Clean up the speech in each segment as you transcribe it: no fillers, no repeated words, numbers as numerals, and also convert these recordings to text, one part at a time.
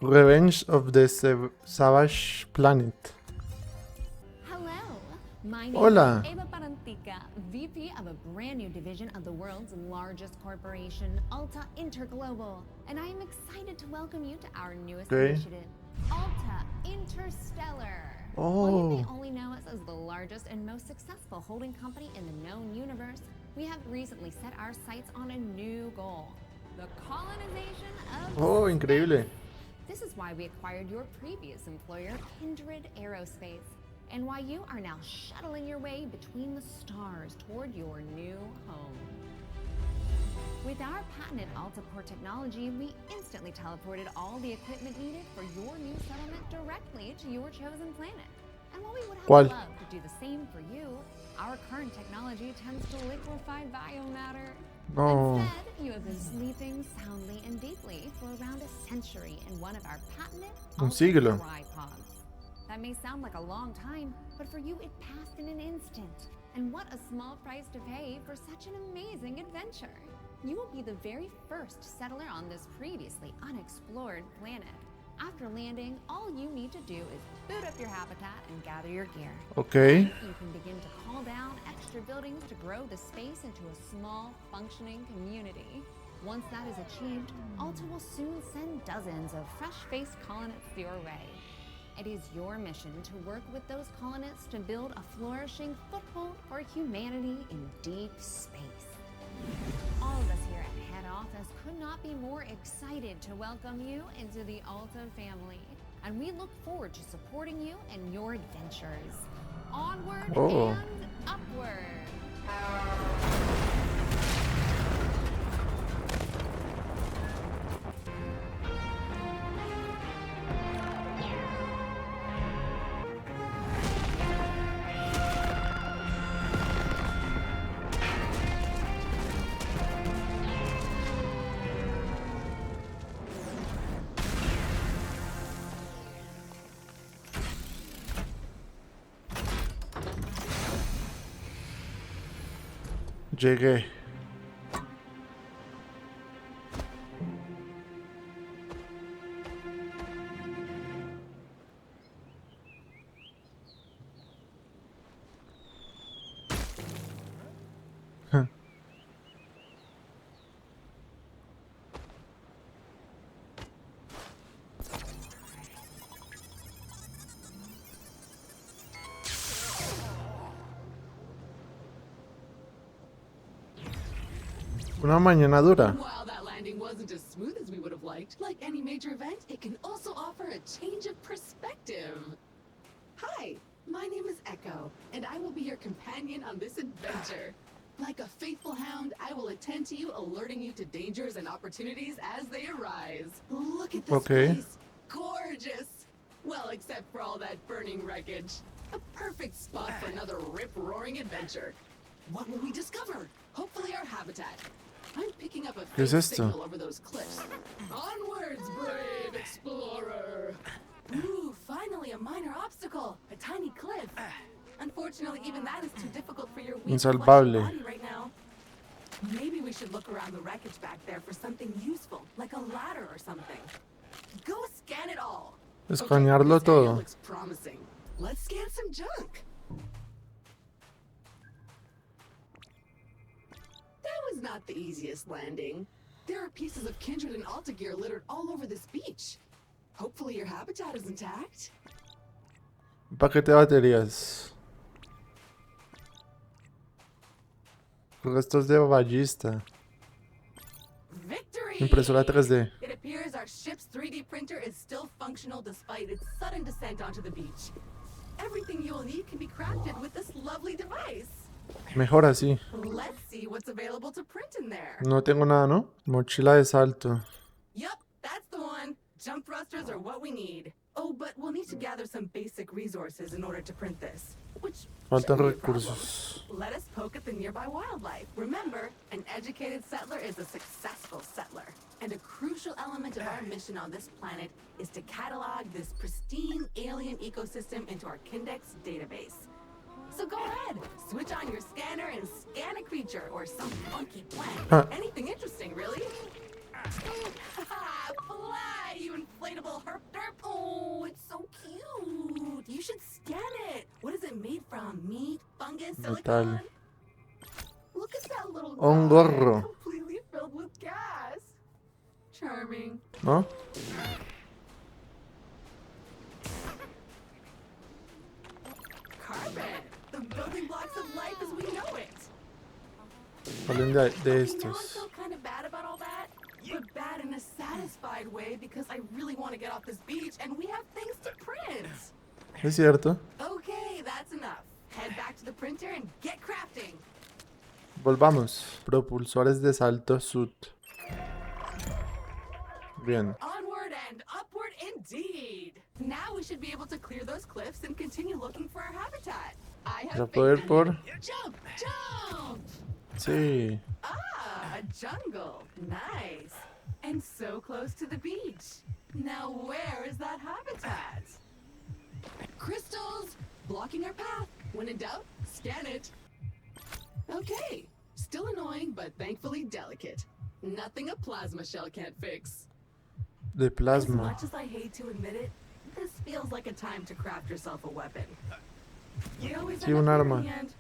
Revenge of the Savage Planet. Hello, my name Hola. is Eva Parantica, VP of a brand new division of the world's largest corporation, Alta Interglobal, and I am excited to welcome you to our newest Okay. initiative, Alta Interstellar. While you may Oh, only know us as the largest and most successful holding company in the known universe, we have recently set our sights on a new goal, the colonization of oh, space. increíble. This is why we acquired your previous employer, Kindred Aerospace, and why you are now shuttling your way between the stars toward your new home. With our patented AltaPort technology, we instantly teleported all the equipment needed for your new settlement directly to your chosen planet. And while we would have ¿Cuál? loved to do the same for you, our current technology tends to liquefy biomatter. No. Instead, you have been sleeping soundly and deeply for around a century in one of our patented Un siglo. pods. That may sound like a long time, but for you it passed in an instant. And what a small price to pay for such an amazing adventure. You will be the very first settler on this previously unexplored planet. After landing, all you need to do is boot up your habitat and gather your gear. Okay. You can begin to call down extra buildings to grow the space into a small, functioning community. Once that is achieved, Alta will soon send dozens of fresh-faced colonists your way. It is your mission to work with those colonists to build a flourishing foothold for humanity in deep space. All of us here at head office could not be more excited to welcome you into the Alta family, and we look forward to supporting you in your adventures. Onward Oh. and upward. Llegué. Una mañana dura. While that landing wasn't as smooth as we would have liked, like any major event, it can also offer a change of perspective. Hi, my name is Echo, and I will be your companion on this adventure. Like a faithful hound, I will attend to you, alerting you to dangers and opportunities as they arise. Look at this Okay. place. Gorgeous. Well, except for all that burning wreckage. A perfect spot for another rip-roaring adventure. What will we discover? Hopefully our habitat. I'm picking up a ¿Qué es faint esto? signal over those cliffs. Onwards, brave explorer! Ooh, finally a minor obstacle. A tiny cliff. Unfortunately, even that is too difficult for your weak, Insalvable. fleshy body right now. Maybe we should look around the wreckage back there for something useful, like a ladder or something. Go scan it all. Escanearlo this area todo. looks promising. Let's scan some junk. That was not the easiest landing. There are pieces of Kindred and Alta gear littered all over this beach. Hopefully your habitat is intact. Paquete de baterías. Restos de ballista. Victory! Impresora 3D. It appears our ship's 3D printer is still functional despite its sudden descent onto the beach. Everything you'll need can be crafted with this lovely device. Mejor así. Let's see what's available to print in there. No tengo nada, ¿no? Mochila de salto. Yup, that's the one. Jump thrusters are what we need. Oh, but we'll need to gather some basic resources in order to print this. Which Faltan shouldn't be a problem. recursos. Let us poke at the nearby wildlife. Remember, an educated settler is a successful settler. And a crucial element of our mission on this planet is to catalog this pristine alien ecosystem into our Kindex database. So go ahead, switch on your scanner and scan a creature or some funky plant. Huh. Anything interesting, really. Fly, you inflatable herp derp. Oh, it's so cute. You should scan it. What is it made from? Meat, fungus, Metal. silicone? Look at that little Un guy, gorro. completely filled with gas. Charming. ¿No? Carbon, the building blocks of life as we know it. Hablen de Okay, now I estos. feel kind of bad about all that, but bad in a satisfied way because I really want to get off this beach and we have things to print. Es cierto. Okay, that's enough. Head back to the printer and get crafting. Volvamos. Propulsores de salto sud. Bien. Onward and upward indeed. Now we should be able to clear those cliffs and continue looking for our habitat. I Para have poder faith in por... you. Jump, jump! Sí. Ah, a jungle. Nice. And so close to the beach. Now where is that habitat? Crystals! Blocking our path. When in doubt, scan it. Okay. Still annoying, but thankfully delicate. Nothing a plasma shell can't fix. De As plasma. much as I hate to admit it, this feels like a time to craft yourself a weapon. You always Sí, end un up here arma. in the end.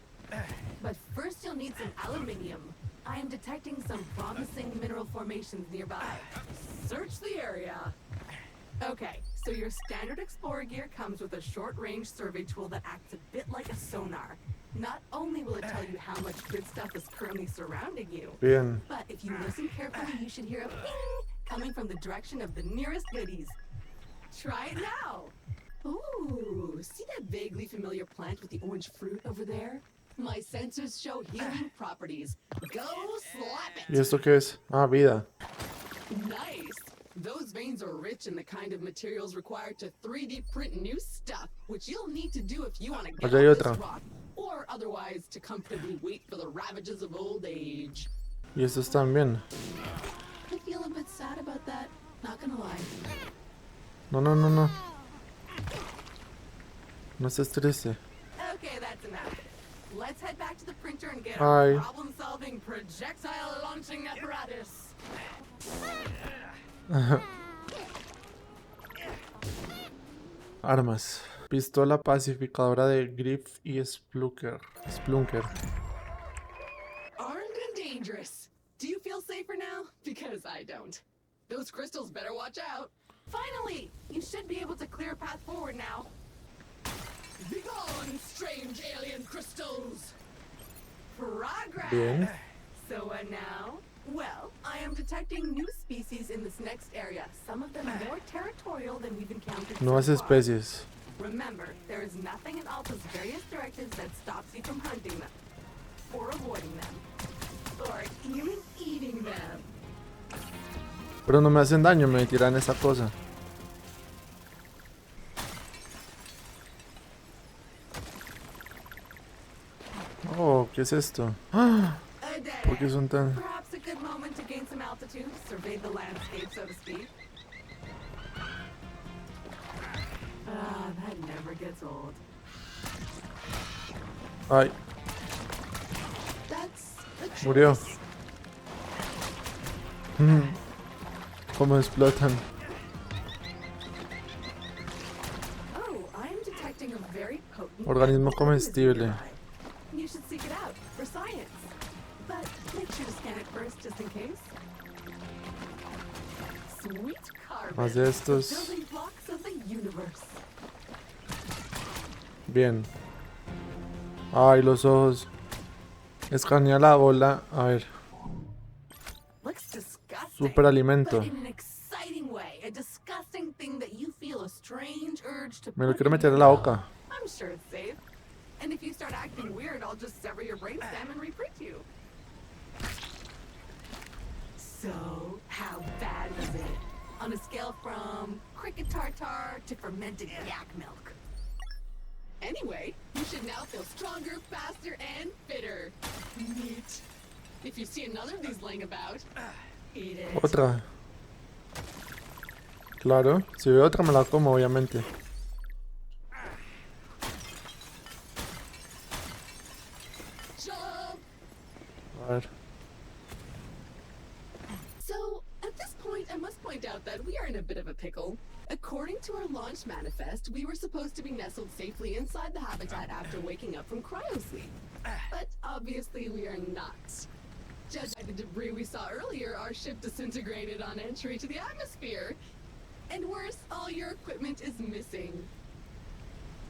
But first you'll need some aluminium. I am detecting some promising mineral formations nearby. Search the area. Okay, so your standard explorer gear comes with a short-range survey tool that acts a bit like a sonar. Not only will it tell you how much good stuff is currently surrounding you, Bien. but if you listen carefully, you should hear a ping coming from the direction of the nearest goodies. Try it now. Ooh, see that vaguely familiar plant with the orange fruit over there? My sensors show healing properties. Go slap ¿Y it. esto qué es? Ah, vida. Nice. Those veins are rich in the kind of materials required to 3D print new stuff, which you'll need to do if you want to get Allá hay off otra. this rock, or otherwise to comfortably wait for the ravages of old age. Y estos también. I feel a bit sad about that, not gonna lie. No, no, no, no. No estés triste. Okay, that's enough. Let's head back to the printer and get Hi. our problem-solving projectile launching apparatus. Armas. Pistola pacificadora de Griff y Splunker. Splunker. Armed and dangerous. Do you feel safer now? Because I don't. Those crystals better watch out. Finally! You should be able to clear a path forward now. Begone, strange alien crystals! Progress! Bien. So what now? Well, I am detecting new species in this next area. Some of them more territorial than we've encountered Nuevas so far. especies. Remember, there is nothing in Alta's various directives that stops you from hunting them, or avoiding them, or even eating them. Pero no me hacen daño, me tiran esa cosa. Oh, ¿qué es esto? ¡Ah! A dead ¿Por qué end. son tan...? Perhaps a good moment to gain some altitude, survey the landscape, so to speak. Ah, that never gets old. Ay, That's a choice. murió. ¿Cómo explotan? Oh, I am detecting a very potent Organismo organism comestible. nearby. You should seek it out for science. But make sure to scan it first, just in case. Sweet carbon. Más de estos. The building blocks of the universe. Bien. Ay, los ojos. Escanea la bola. A ver. Looks disgusting. Superalimento. But in an exciting way. A disgusting thing that you feel a strange urge to Me lo put quiero in meter a your la mouth. boca. I'm sure it's safe. And if you start acting weird, I'll just sever your brainstem and reprint you. So, how bad is it? On a scale from cricket tartar to fermented yak milk. Anyway, you should now feel stronger, faster, and fitter. Neat. If you see another of these laying about, eat it. Otra. Claro. Si veo otra me la como, obviamente. Jump! A ver. So, at this launch manifest, we were supposed to be nestled safely inside the habitat after waking up from cryosleep. But obviously we are not. Judging by the debris we saw earlier, our ship disintegrated on entry to the atmosphere. And worse, all your equipment is missing.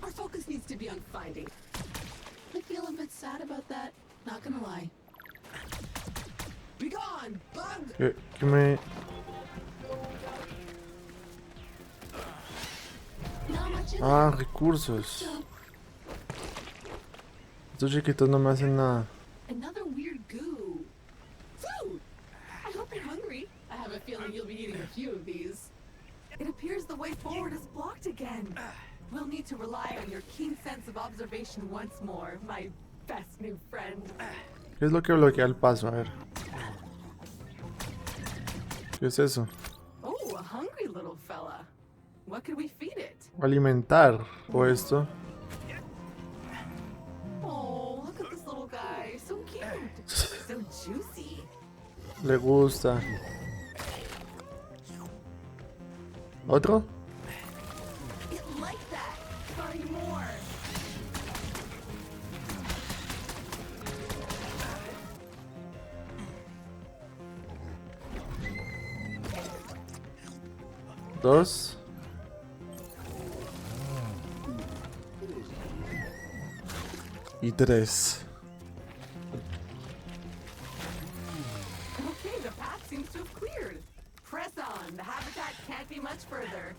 Our focus needs to be on finding. I feel a bit sad about that, not gonna lie. Be gone, bug! ¿Qué me...? Not much in Ah, there. recursos. So, Estos chiquitos no me hacen nada. another weird goo. Food! I hope you're hungry. I have a feeling you'll be eating a few of these. It appears the way forward is blocked again. We'll need to rely on your keen sense of observation once more, my best new friend. ¿Qué es lo que bloquea el paso? A ver. ¿Qué es eso? Oh, a hungry little fella. What could we feed it? Alimentar. ¿O esto? Oh, look at this little guy. So cute. So juicy. Le gusta. ¿Otro? It liked that. Find more. Dos. Y tres. Okay, the path seems to have cleared. Press on. The habitat can't be much further.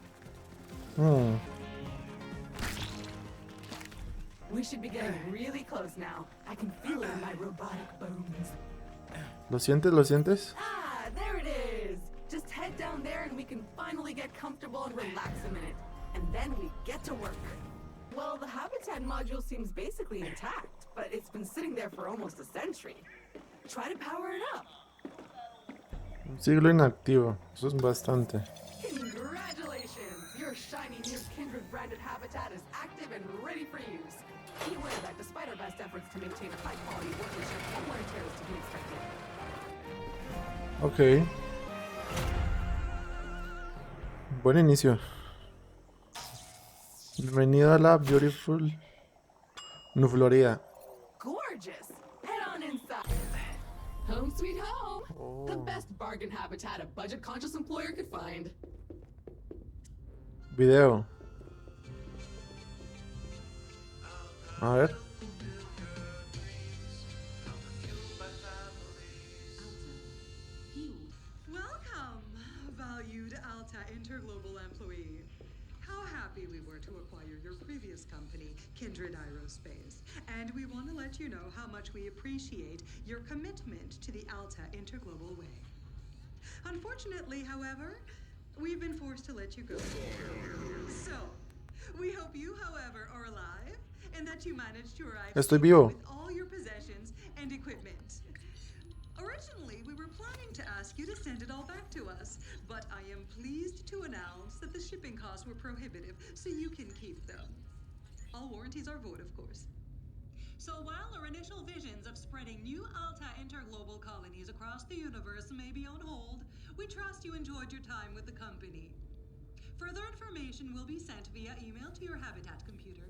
We should be getting really close now. I can feel it in my robotic bones. ¿Lo sientes? ¿Lo sientes? Ah, there it is. Just head down there and we can finally get comfortable and relax a minute. And then we get to work. Well, the habitat module seems basically intact, but it's been sitting there for almost a century. Try to power it up. Un siglo inactivo. Eso es bastante. Congratulations! Your shiny new Kindred branded habitat is active and ready for use. Be aware that despite our best efforts to maintain a high quality workmanship, wear and tear is to be expected. Ok. Buen inicio. Bienvenido a la Beautiful New Florida. Gorgeous! Head on inside. Home sweet home! The best bargain habitat a budget-conscious employer could find. Video. A ver. Welcome, valued Alta Interglobal employee. How happy we were to acquire your previous company, Kindred Aerospace. And we want to let you know how much we appreciate your commitment to the Alta Interglobal way. Unfortunately, however, we've been forced to let you go. So, we hope you, however, are alive and that you managed to arrive Estoy safely vivo. with all your possessions and equipment. Originally, we were planning to ask you to send it all back to us, but I am pleased to announce that the shipping costs were prohibitive, so you can keep them. All warranties are void, of course. So while our initial visions of spreading new Alta Interglobal colonies across the universe may be on hold, we trust you enjoyed your time with the company. Further information will be sent via email to your Habitat computer.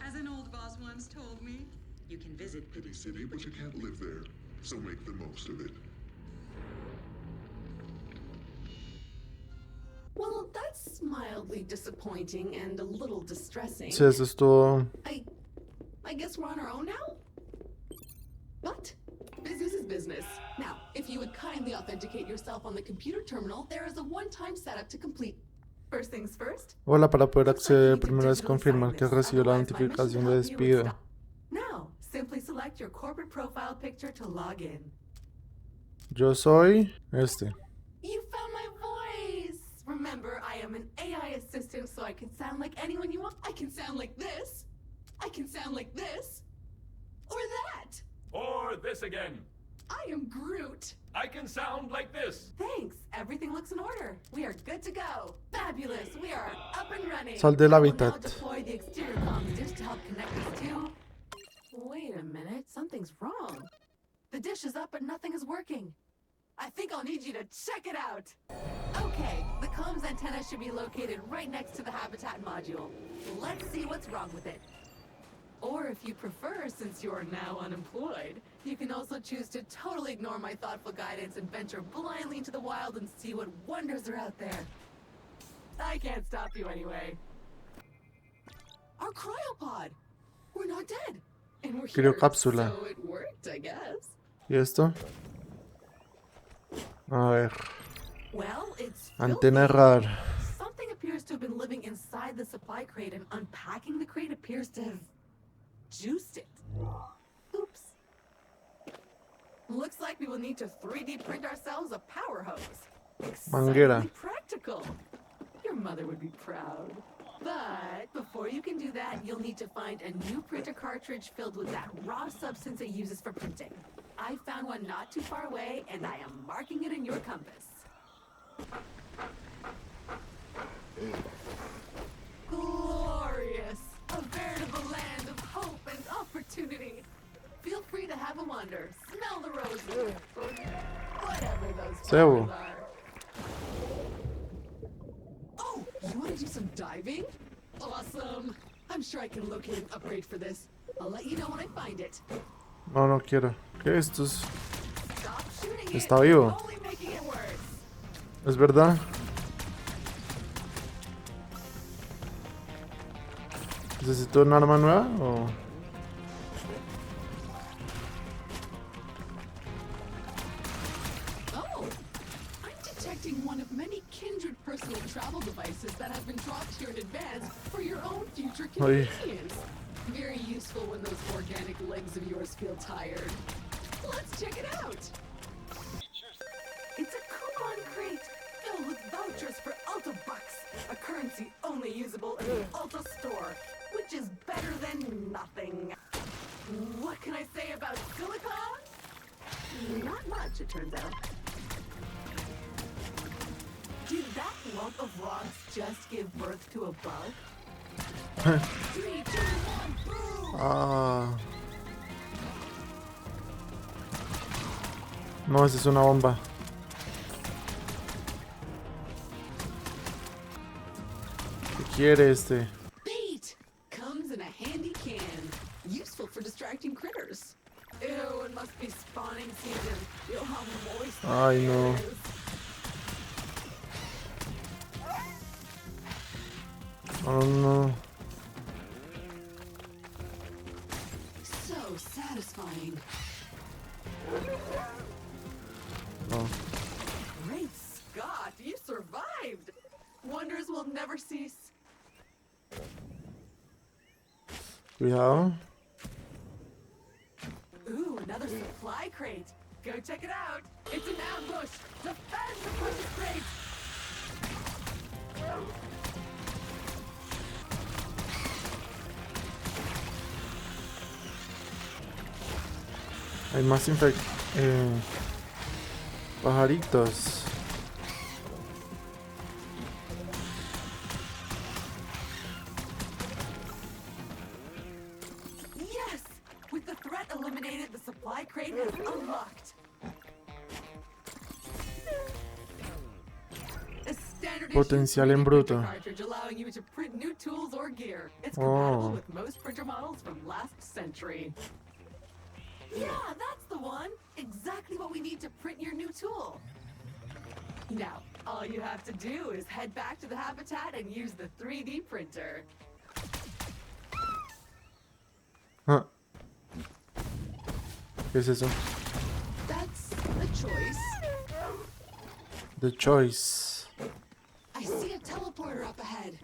As an old boss once told me, you can visit Pity City, but you can't live there. So make the most of it. Well, that's mildly disappointing and a little distressing. Sí, eso estuvo. I guess we're on our own now? But business is business. Now, if you would kindly authenticate yourself on the computer terminal, there is a one-time setup to complete. First things first. Hola, para poder acceder, primero es confirmar que recibió la notificación de despido. Now, simply select your corporate profile picture to log in. Yo soy este. You found my voice! Remember, I am an AI assistant, so I can sound like anyone you want. I can sound like this. I can sound like this. Or that. Or this again. I am Groot. I can sound like this. Thanks. Everything looks in order. We are good to go. Fabulous. We are up and running. Sal del I will now hábitat. deploy the exterior comms dish to help connect us to... Wait a minute. Something's wrong. The dish is up, but nothing is working. I think I'll need you to check it out. Okay. Okay, the comms antenna should be located right next to the habitat module. Let's see what's wrong with it. Or if you prefer, since you're now unemployed, you can also choose to totally ignore my thoughtful guidance and venture blindly into the wild and see what wonders are out there. I can't stop you anyway. Our cryopod! We're not dead. And we're here, Criocápsula. so it worked, I guess. ¿Y esto? A ver. Well, it's Antena filthy. radar. Something appears to have been living inside the supply crate, and unpacking the crate appears to have juiced it. Oops. Looks like we will need to 3D print ourselves a power hose. Manguera. Excitingly practical. Your mother would be proud. But before you can do that, you'll need to find a new printer cartridge filled with that raw substance it uses for printing. I found one not too far away, and I am marking it in your compass. Glorious! A veritable land of hope and opportunity. Feel free to have a wander. Smell the roses. Whatever those Sebo. flowers are. Oh, you want to do some diving? Awesome. I'm sure I can locate an upgrade for this. I'll let you know when I find it. No, no quiero. ¿Qué es esto? Stop shooting Está it. vivo. Only making it worse. ¿Es verdad? ¿Necesito un arma nueva o...? Oh, I'm detecting one of many kindred personal travel devices that have been dropped here in advance for your own future Oye. convenience. Very useful when those organic legs of yours feel tired. Let's check it out. It's a coupon crate filled with vouchers for Alta Bucks, a currency only usable in the Alta store, which is better than nothing. What can I say about silicon? Not much, it turns out. Did that lump of rocks just give birth to a bug? 3, 2, 1, boom! Ah. No, esa es una bomba. ¿Qué quiere este? Bait! Comes in a handy can. Useful for distracting critters. Ew, it must be spawning season. Feel how moist the Ay, air no. is. Oh, no. So satisfying. No. Great Scott, you survived! Wonders will never cease. Cuidado. Ooh, another supply crate. Go check it out. It's an ambush. Defend the precious crate. Hay más pajaritos. Yes! With the threat eliminated, the supply crate is unlocked. A standard Potencial issue en 3D printer bruto. cartridge allowing you to print new tools or gear. It's compatible Oh. with most printer models from last century. Yeah, that's the one. Exactly what we need to print your new tool. Now, all you have to do is head back to the habitat and use the 3D printer. Ah. ¿Qué es eso? That's the choice. The choice. I see a teleporter up ahead.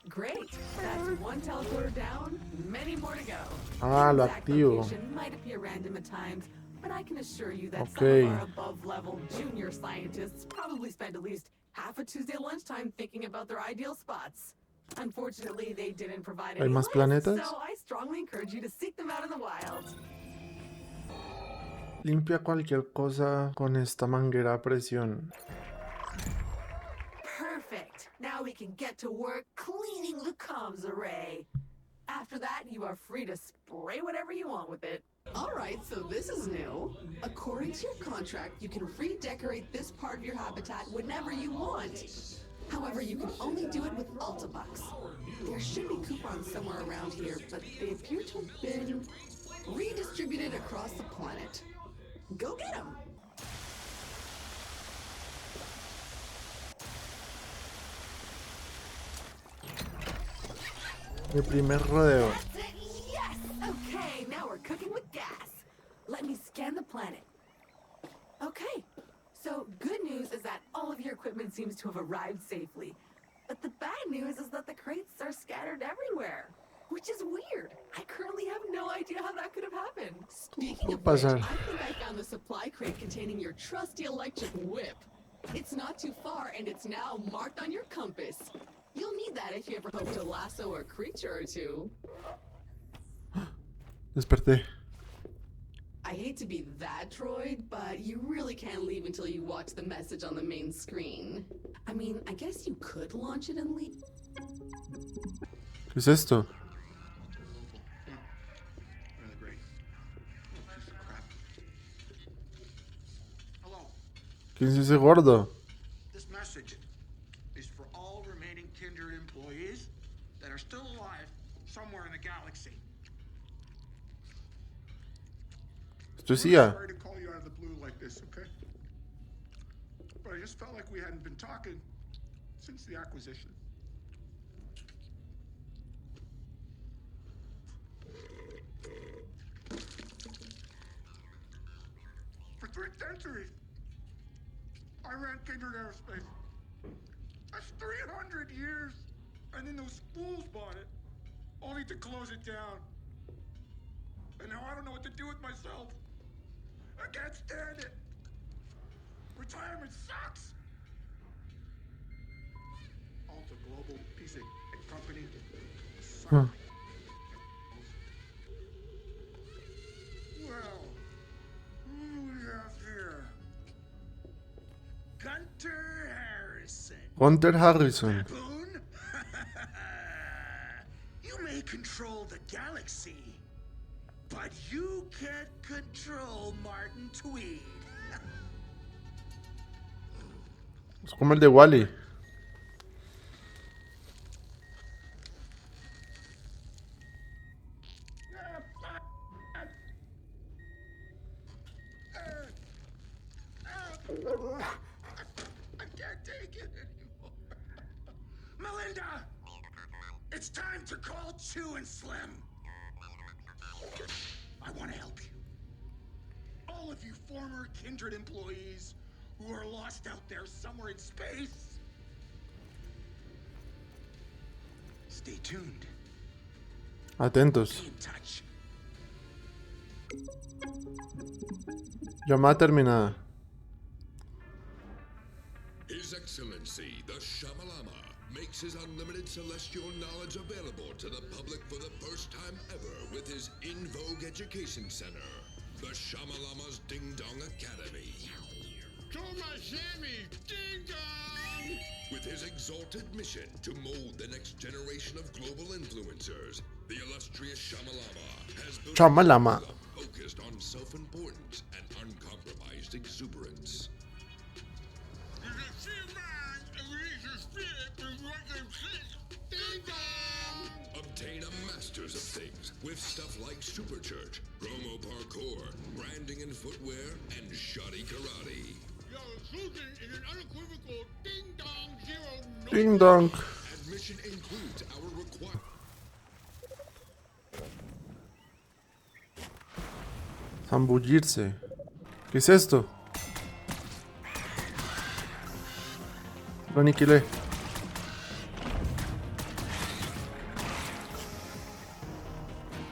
Great. That's one teleporter down, many more to go. Ah, lo Exact activo. location might appear random at times, but I can assure you that Okay. some of our above-level junior scientists probably spend at least half a Tuesday lunchtime thinking about their ideal spots. Unfortunately, they didn't provide ¿Hay any más lists, planetas? so I strongly encourage you to seek them out in the wild. Limpia cualquier cosa con esta manguera a presión. Perfect. Now we can get to work cleaning the comms array. After that, you are free to spray whatever you want with it. Alright, so this is new. According to your contract, you can redecorate this part of your habitat whenever you want. However, you can only do it with Alta-Bucks. There should be coupons somewhere around here, but they appear to have been redistributed across the planet. Go get them! Mi primer rodeo. That's it! Yes! Okay, now we're cooking with gas. Let me scan the planet. Okay, so good news is that all of your equipment seems to have arrived safely. But the bad news is that the crates are scattered everywhere. Which is weird. I currently have no idea how that could have happened. Speaking of which, I think I found the supply crate containing your trusty electric whip. It's not too far, and it's now marked on your compass. You'll need that if you ever hope to lasso a creature or two. Desperté. I hate to be that droid, but you really can't leave until you watch the message on the main screen. I mean, I guess you could launch it and leave. ¿Qué es esto? Really great. Oh, piece of crap. Hello. ¿Quién es ese gordo? This message is for all remaining Kindred employees that are still alive somewhere in the galaxy. Esto es I'm IA. sorry to call you out of the blue like this, okay? But I just felt like we hadn't been talking since the acquisition. For 3 centuries, I ran Kindred Aerospace. That's 300 years. And then those fools bought it, only to close it down. And now I don't know what to do with myself. I can't stand it. Retirement sucks. Alta Global, piece of company. Huh. Well, who do we have here? Gunter Harrison. Hunter Harrison. Baboon? You may control the galaxy, but you can't control Martin Tweed. Es como el de Wally. I can't take it anymore. Melinda! It's time to call Chew and Slim. I want to help you. All of you former Kindred employees who are lost out there somewhere in space. Stay tuned. Atentos. Be in touch. Llamada terminada. His Excellency, the Shamalama, makes his unlimited celestial knowledge available to the public for the first time ever with his In Vogue Education Center, the Shamalama's Ding Dong Academy. Ding dong! With his exalted mission to mold the next generation of global influencers, the illustrious Shamalama has built Shamalama. a curriculum focused on self-importance and uncompromised exuberance. Ding dong! Obtain a Masters of Things with stuff like Super Church, Chromo Parkour, branding and footwear, and shoddy karate. Your inclusion is an unequivocal ding dong zero no. Ding dong. Admission includes our requirement. Zambullirse. ¿Qué es esto? Lo aniquilé.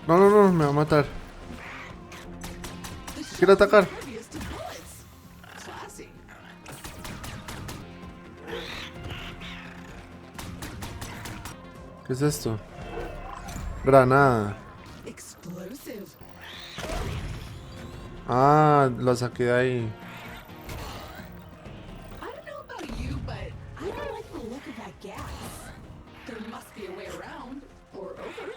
No, no, no, me va a matar. Quiere atacar. Impervious to bullets. Classy. ¿Qué es esto? Granada. Explosive. Ah, lo saqué de ahí. I don't know about you, but I don't like the look of that gas. There must be a way around or over.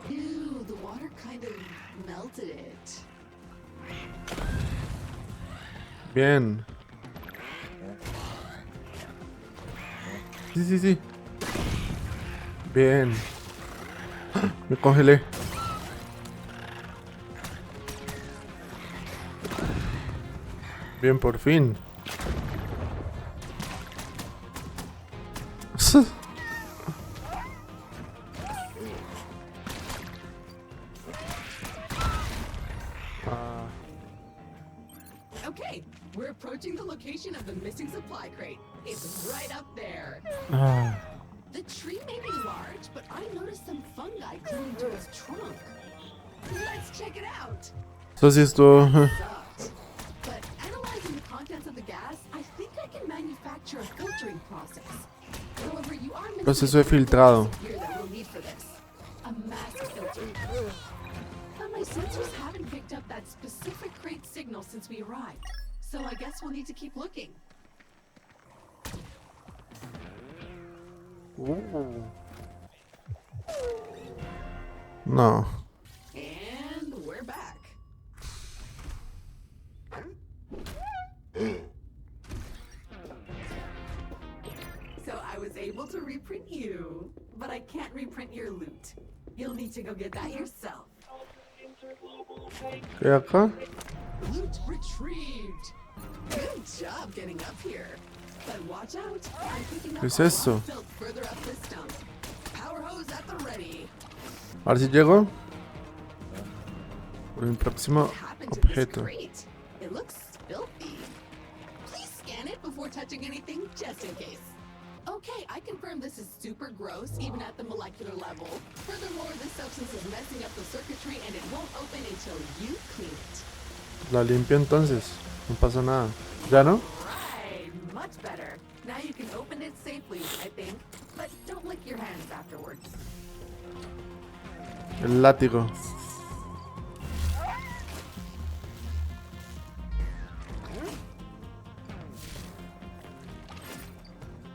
Ew, the water kind kind of melted it. Bien. Sí, sí, sí. Bien. Me congelé. Bien, por fin. Ah, Okay, we're approaching the location of the missing supply crate. It's right up there. ah. The tree may be large, but I noticed some fungi clinging to its trunk. Let's check it out. Eso sí estuvo. Sucked. But analyzing the contents of the gas, I think I can manufacture a filtering process. However, you are missing Proceso de a critical filtrado. piece of gear that we'll need for this. A mask filter. But my sensors haven't picked up that specific crate signal since we arrived. So I guess we'll need to keep looking. No. And we're back. So I was able to reprint you, but I can't reprint your loot. You'll need to go get that yourself. ¿Qué hay acá? Loot retrieved. Good job getting up here. But watch out. I'm picking up ¿Qué es a lot eso? of filth further up this stump. Power hose at the ready. A ver si llego. Por mi próximo What happened to this objeto. crate? It looks filthy. Please scan it before touching anything, just in case. Okay, I confirm this is super gross, even at the molecular level. Furthermore, this substance is messing up the circuitry and it won't open until you clean it. La limpio entonces. No pasa nada. ¿Ya no? Right, much better. Now you can open it safely, I think. But don't lick your hands afterwards. El látigo.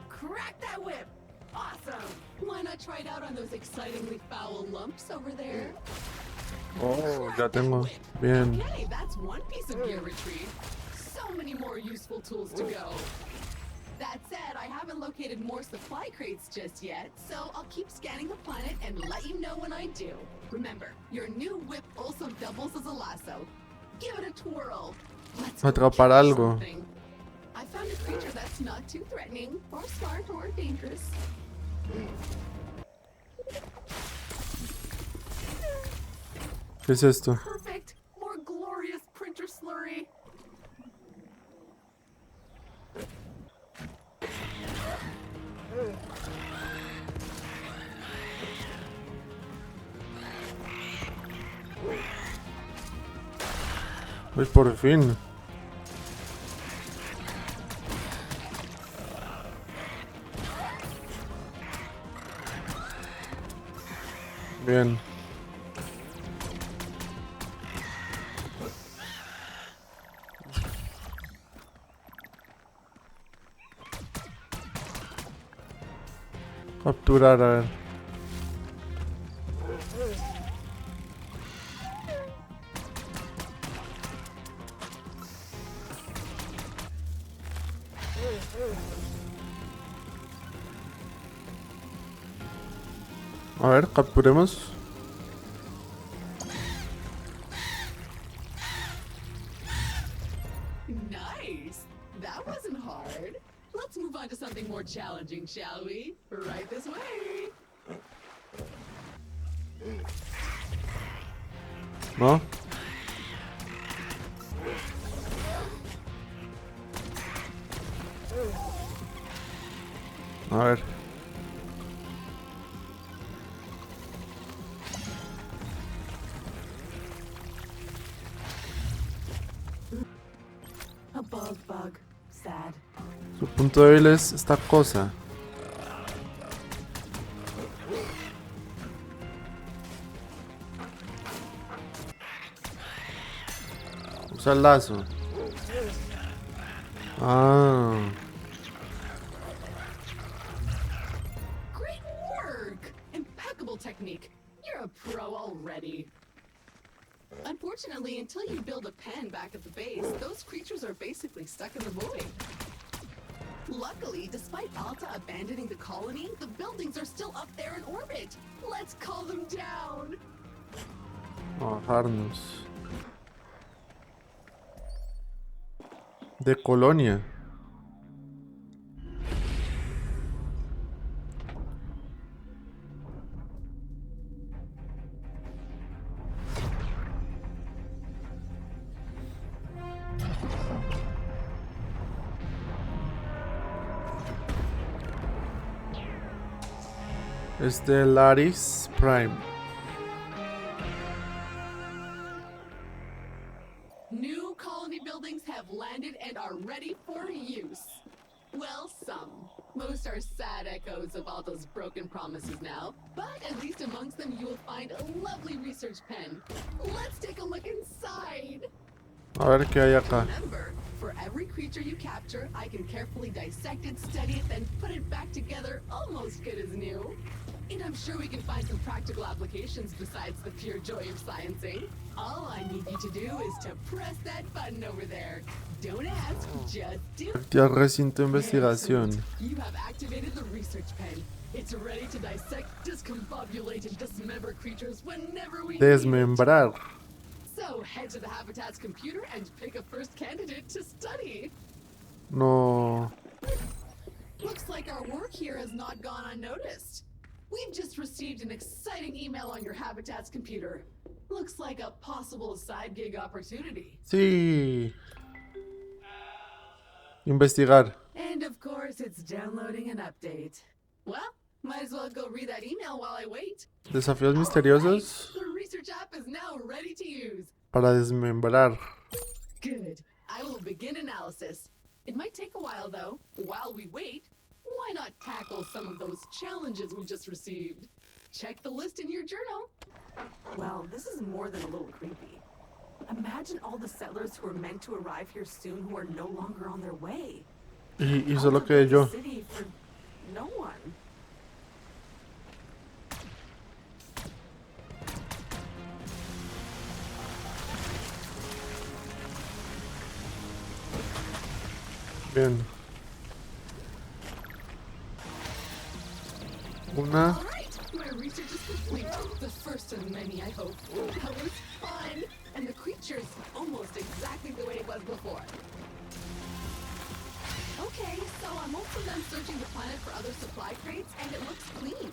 Crack that whip! Awesome! Why not try it out on those excitingly foul lumps over there? Oh, ya tengo. Bien. Okay, that's one piece of gear retrieved. So many more useful tools to go. That said, I haven't located more supply crates just yet, so I'll keep scanning the planet and let you know when I do. Remember, your new whip also doubles as a lasso. Give it a twirl. Let's go Atrapar catch algo. something. I found a creature that's not too threatening, or smart, or dangerous. ¿Qué es esto? Perfect! More glorious printer slurry! Uy, por fin. Bien. Capturar, a ver. A ver, capturemos. Nice! That wasn't hard. Let's move on to something more challenging, shall we? Right this way! ¿No? A ver. A bug. Sad. Su punto débil es esta cosa. Usa el lazo. Ah. Great work! Impeccable technique. You're a pro already. Unfortunately, until you build a pen back at the base, those creatures are basically stuck in the void. Luckily, despite Alta abandoning the colony, the buildings are still up there in orbit. Let's call them down. Bajarnos. De colonia. Stellaris Prime. New colony buildings have landed and are ready for use. Well, some. Most are sad echoes of all those broken promises now, but at least amongst them you will find a lovely research pen. Let's take a look inside. A ver qué hay acá. Remember, for every creature you capture, I can carefully dissect it, study it, then put it back together almost good as new. And I'm sure we can find some practical applications besides the pure joy of sciencing. All I need you to do is to press that button over there. Don't ask, just do it. Activar recinto de investigación. You have activated the research pen. It's ready to dissect, discombobulate, and dismember creatures whenever we need it. Desmembrar. So head to the Habitat's computer and pick a first candidate to study. No. Looks like our work here has not gone unnoticed. We've just received an exciting email on your Habitat's computer. Looks like a possible side gig opportunity. Sí. Investigar. And of course, it's downloading an update. Well, might as well go read that email while I wait. Desafíos misteriosos The research app is now ready to use. para desmembrar. Good. I will begin analysis. It might take a while, though. While we wait, why not tackle some of those challenges we just received? Check the list in your journal. Well, this is more than a little creepy. Imagine all the settlers who are meant to arrive here soon who are no longer on their way. Y solo quedé yo. City for no one. Bien. Una. All right, my research is complete. The first of many, I hope. That was fun, and the creature's almost exactly the way it was before. Okay, so I'm also done searching the planet for other supply crates, and it looks clean.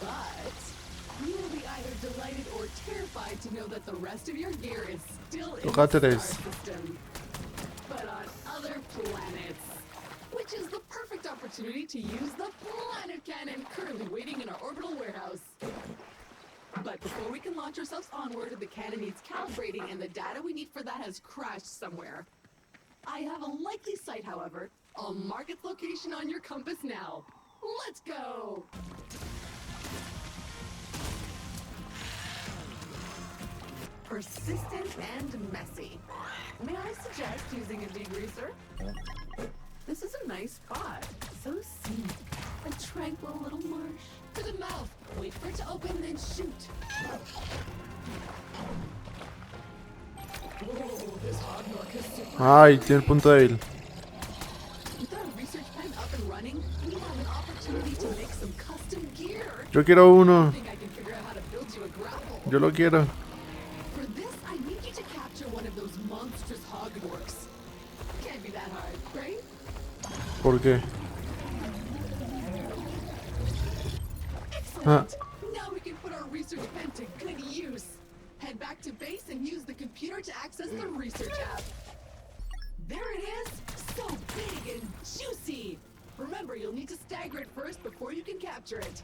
But you will be either delighted or terrified to know that the rest of your gear is still in the star system, but on other planets. Which is the perfect opportunity to use the planet cannon currently waiting in our orbital warehouse. But before we can launch ourselves onward, the cannon needs calibrating, and the data we need for that has crashed somewhere. I have a likely site, however. I'll mark its location on your compass now. Let's go! Persistent and messy. May I suggest using a degreaser? This is a nice spot. So scenic. A tranquil little marsh. To the mouth. Wait for it to open, then shoot. Whoa, this hog milk is super. Ay, tiene el punto débil. With our research pen up and running, we have an opportunity to make some custom gear. Yo quiero uno. I think I can figure out how to build you a grapple. Yo lo quiero. For this, I need you to capture one of those monstrous hog dorks. Can't be that hard, right? ¿Por qué? Excellent. Now we can put our research pen to good use. Head back to base and use the computer to access the research app. There it is. So big and juicy. Remember, you'll need to stagger it first before you can capture it.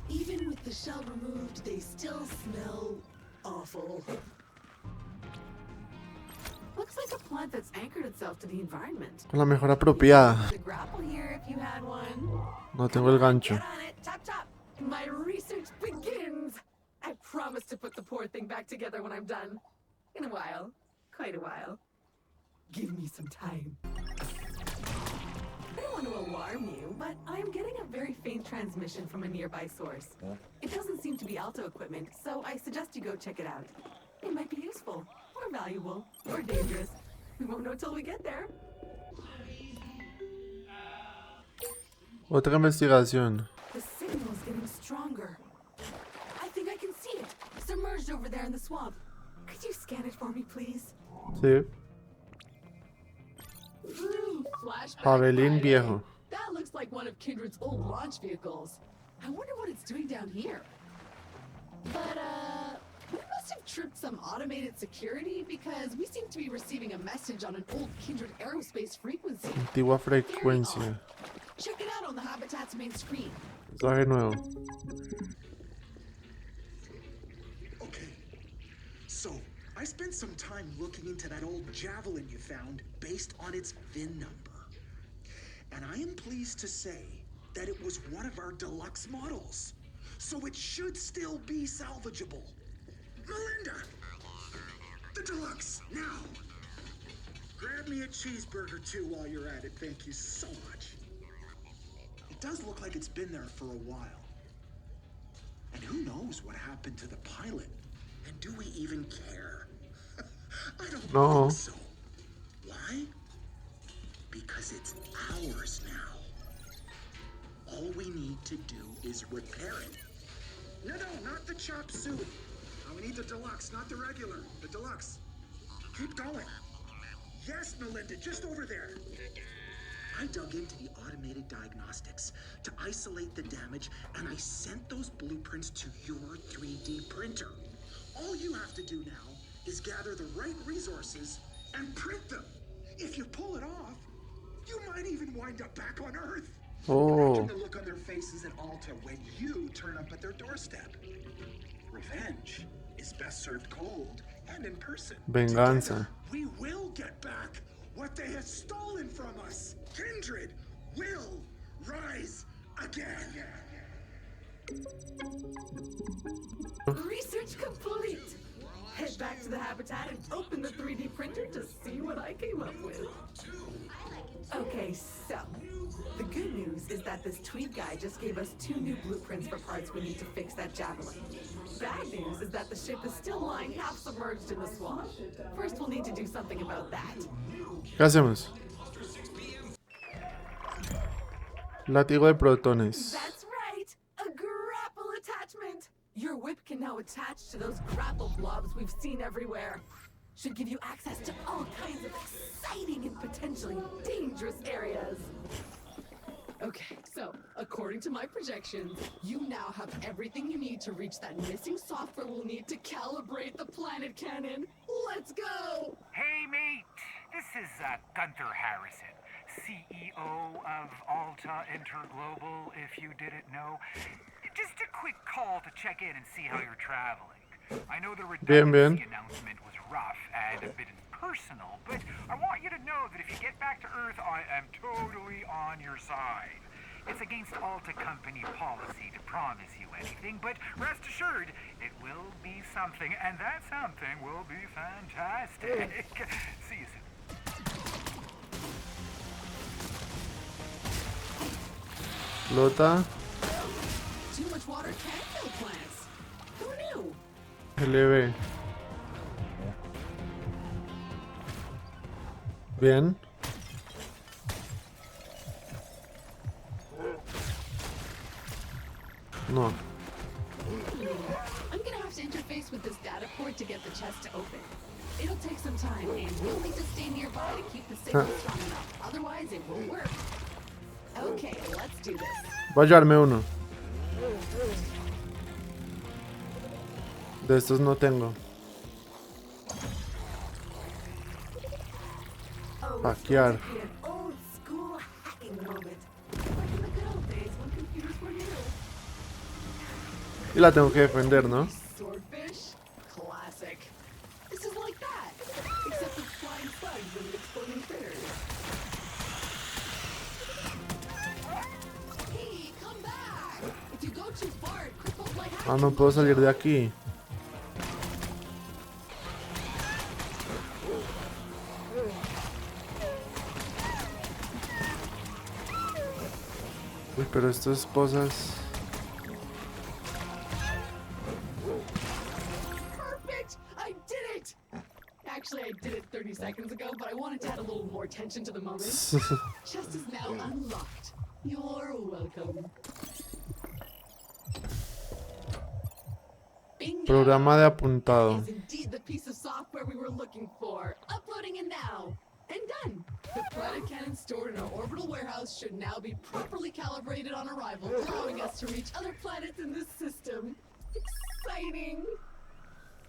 Even with the shell removed, they still smell awful. Looks like a plant that's anchored itself to the environment. Con la mejor apropiada. The grapple here if you had one. No tengo el gancho. Get on it, tap tap. My research begins. I promise to put the poor thing back together when I'm done. In a while. Quite a while. Give me some time. want to alarm you, but I am getting a very faint transmission from a nearby source. It doesn't seem to be Alto equipment, so I suggest you go check it out. It might be useful, or valuable, or dangerous. We won't know till we get there. Otra investigación. The signal is getting stronger. I think I can see it, submerged over there in the swamp. Could you scan it for me, please? Sí. Flashback Javelín Friday. viejo. That looks like one of Kindred's old launch vehicles. I wonder what it's doing down here. But, we must have tripped some automated security because we seem to be receiving a message on an old Kindred aerospace frequency. Antigua frecuencia. Very odd. Check it out on the Habitat's main screen. Mensaje nuevo. Okay, so I spent some time looking into that old Javelin you found based on its VIN number. And I am pleased to say that it was one of our deluxe models. So it should still be salvageable. Melinda! The deluxe, now! Grab me a cheeseburger too while you're at it, thank you so much. It does look like it's been there for a while. And who knows what happened to the pilot? And do we even care? I don't No. think so. Why? Because it's ours now. All we need to do is repair it. No, not the chop suit. No, we need the deluxe, not the regular. The deluxe. Keep going. Yes, Melinda, just over there. I dug into the automated diagnostics to isolate the damage, and I sent those blueprints to your 3D printer. All you have to do now is gather the right resources and print them. If you pull it off, you might even wind up back on Earth. Oh. Imagine the look on their faces at Alta when you turn up at their doorstep. Revenge is best served cold and in person. Venganza. Together, we will get back what they have stolen from us. Kindred will rise again. Research complete. Head back to the Habitat and open the 3D printer to see what I came up with. Okay, so the good news is that this tweet guy just gave us 2 new blueprints for parts we need to fix that Javelin. Bad news is that the ship is still lying half submerged in the swamp. First, we'll need to do something about that. ¿Qué hacemos? Látigo de protones. That's right! A grapple attachment! Your whip can now attach to those grapple blobs we've seen everywhere. Should give you access to all kinds of exciting and potentially dangerous areas. Okay, so according to my projections, you now have everything you need to reach that missing software we'll need to calibrate the planet cannon. Let's go! Hey, mate. This is Gunther Harrison, CEO of Alta Interglobal, if you didn't know. Just a quick call to check in and see how you're traveling. I know the redundancy announcement was rough and a bit impersonal, but I want you to know that if you get back to Earth, I am totally on your side. It's against Alta Company policy to promise you anything, but rest assured, it will be something, and that something will be fantastic. See you soon. Flota. Too much water can kill plants. Who knew? LB. Bien. No. I'm gonna have to interface with this data port to get the chest to open. It'll take some time, and we'll need to stay nearby to keep the signal strong enough. Otherwise, it won't work. Okay, let's do this. Voy a llevarme uno. De estos no tengo. Hackear. An old school hacking moment. Like in the good old days when computers were new. Y la tengo que defender, ¿no? Swordfish? Classic. This is like that, except with flying slugs and exploding critters. Hey, come back! If you go too far, it cripples my Ah, no puedo salir de aquí. Uy, pero estas esposas... Perfect! I did it! Actually, I did it 30 seconds ago, but I wanted to add a little more tension to the moment. Chest is now unlocked. You're welcome. Bingo! Programa de apuntado. Is indeed the piece of software we were looking for. Uploading it now. And done. The planet cannon stored in our orbital warehouse should now be properly calibrated on arrival, allowing us to reach other planets in this system. Exciting.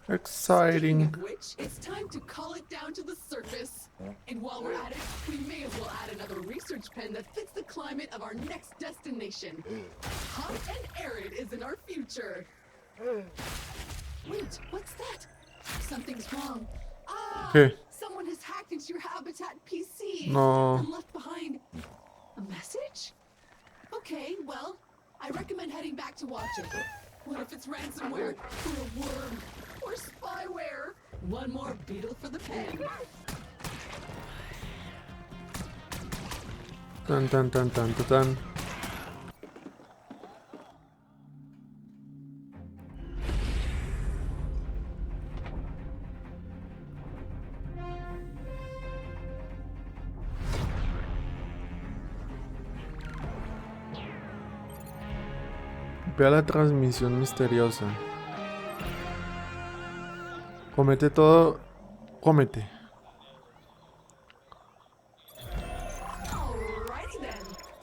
Exciting. Speaking of which, it's time to call it down to the surface. And while we're at it, we may as well add another research pen that fits the climate of our next destination. Hot and arid is in our future. Wait, what's that? Something's wrong. Ah! ¿Qué? Someone has hacked into your Habitat PC No. and left behind a message? Okay, well, I recommend heading back to watch it. What if it's ransomware, or a worm, or spyware? One more beetle for the pen. Tan, tan, tan, tan, tan, tan. Vea la transmisión misteriosa. Comete todo. Cómete. Alrighty then.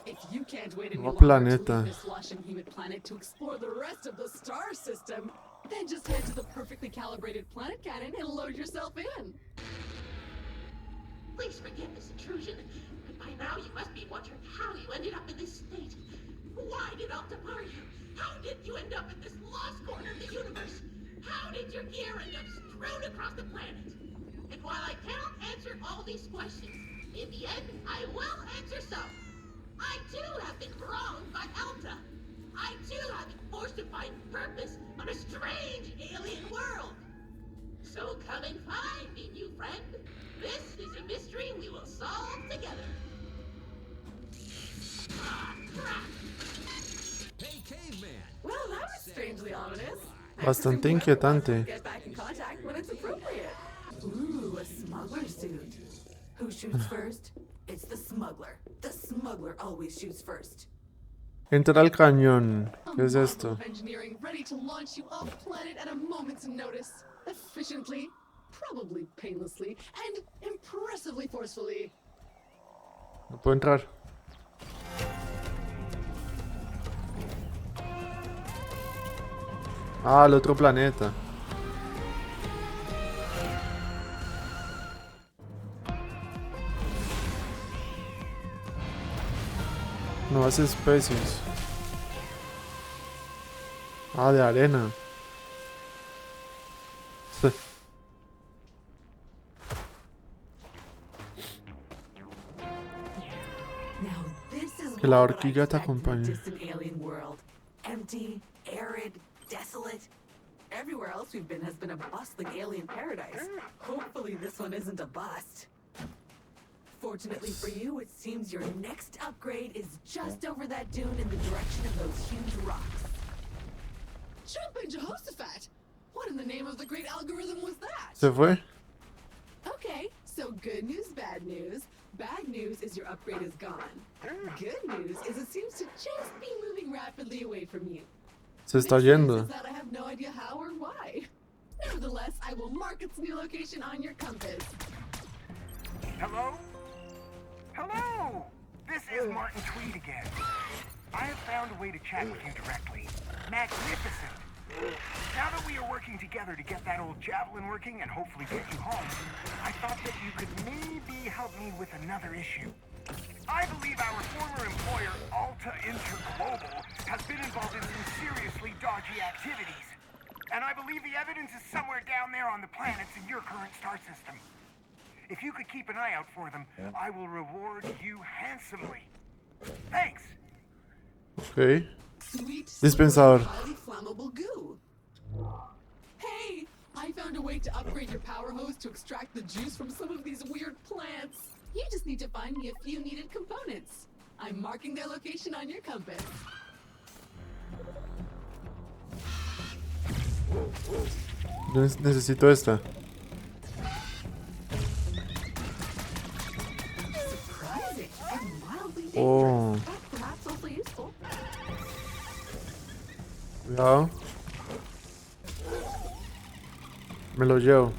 If you can't wait any No longer to planeta. leave this lush and humid planet to explore the rest of the star system, then just head to the perfectly calibrated planet cannon and load yourself in. Please forgive this intrusion, but by now you must be wondering how you ended up in this state. Why did Alta fire you? How did you end up in this lost corner of the universe? How did your gear end up strewn across the planet? And while I cannot answer all these questions, in the end, I will answer some. I too have been wronged by Alta. I too have been forced to find purpose on a strange alien world. So come and find me, new friend. This is a mystery we will solve together. Ah, crap! Hey, caveman. Well, that was strangely ominous. Bastante inquietante. Get back in contact when it's appropriate. Ooh, a smuggler suit. Who shoots first? It's the smuggler. The smuggler always shoots first. Entra al cañón. ¿Qué es esto? Of engineering ready to launch you off planet at a moment's notice. Efficiently, probably painlessly, and impressively forcefully. No puedo entrar. Ah, el otro planeta. Nuevas especies. Ah, de arena. Now this is Que la what I horquilla te expect from a acompañe. distant alien world. Empty, arid, desolate. Everywhere else we've been has been a bustling alien paradise. Hopefully this one isn't a bust. Fortunately for you, it seems your next upgrade is just over that dune in the direction of those huge rocks. Jumping Jehoshaphat! What in the name of the great algorithm was that? ¿Se fue? Okay, so good news, bad news. Bad news is your upgrade is gone. Good news is it seems to just be moving rapidly away from you. Se está Mixed news yendo. is that I have no idea how or why. Nevertheless, I will mark its new location on your compass. Hello? Hello! This is Martin Tweed again. I have found a way to chat with you directly. Magnificent! Now that we are working together to get that old javelin working and hopefully get you home, I thought that you could maybe help me with another issue. I believe our former employer, Alta Interglobal, has been involved in some seriously dodgy activities. And I believe the evidence is somewhere down there on the planets in your current star system. If you could keep an eye out for them, I will reward you handsomely. Thanks! Ok. Sweet, Dispensador. slippery, highly flammable goo. Hey, I found a way to upgrade your power hose to extract the juice from some of these weird plants. You just need to find me a few needed components. I'm marking their location on your compass. Yo necesito esta. Surprising and mildly dangerous, Oh. but perhaps also useful. Cuidado. Me lo llevo.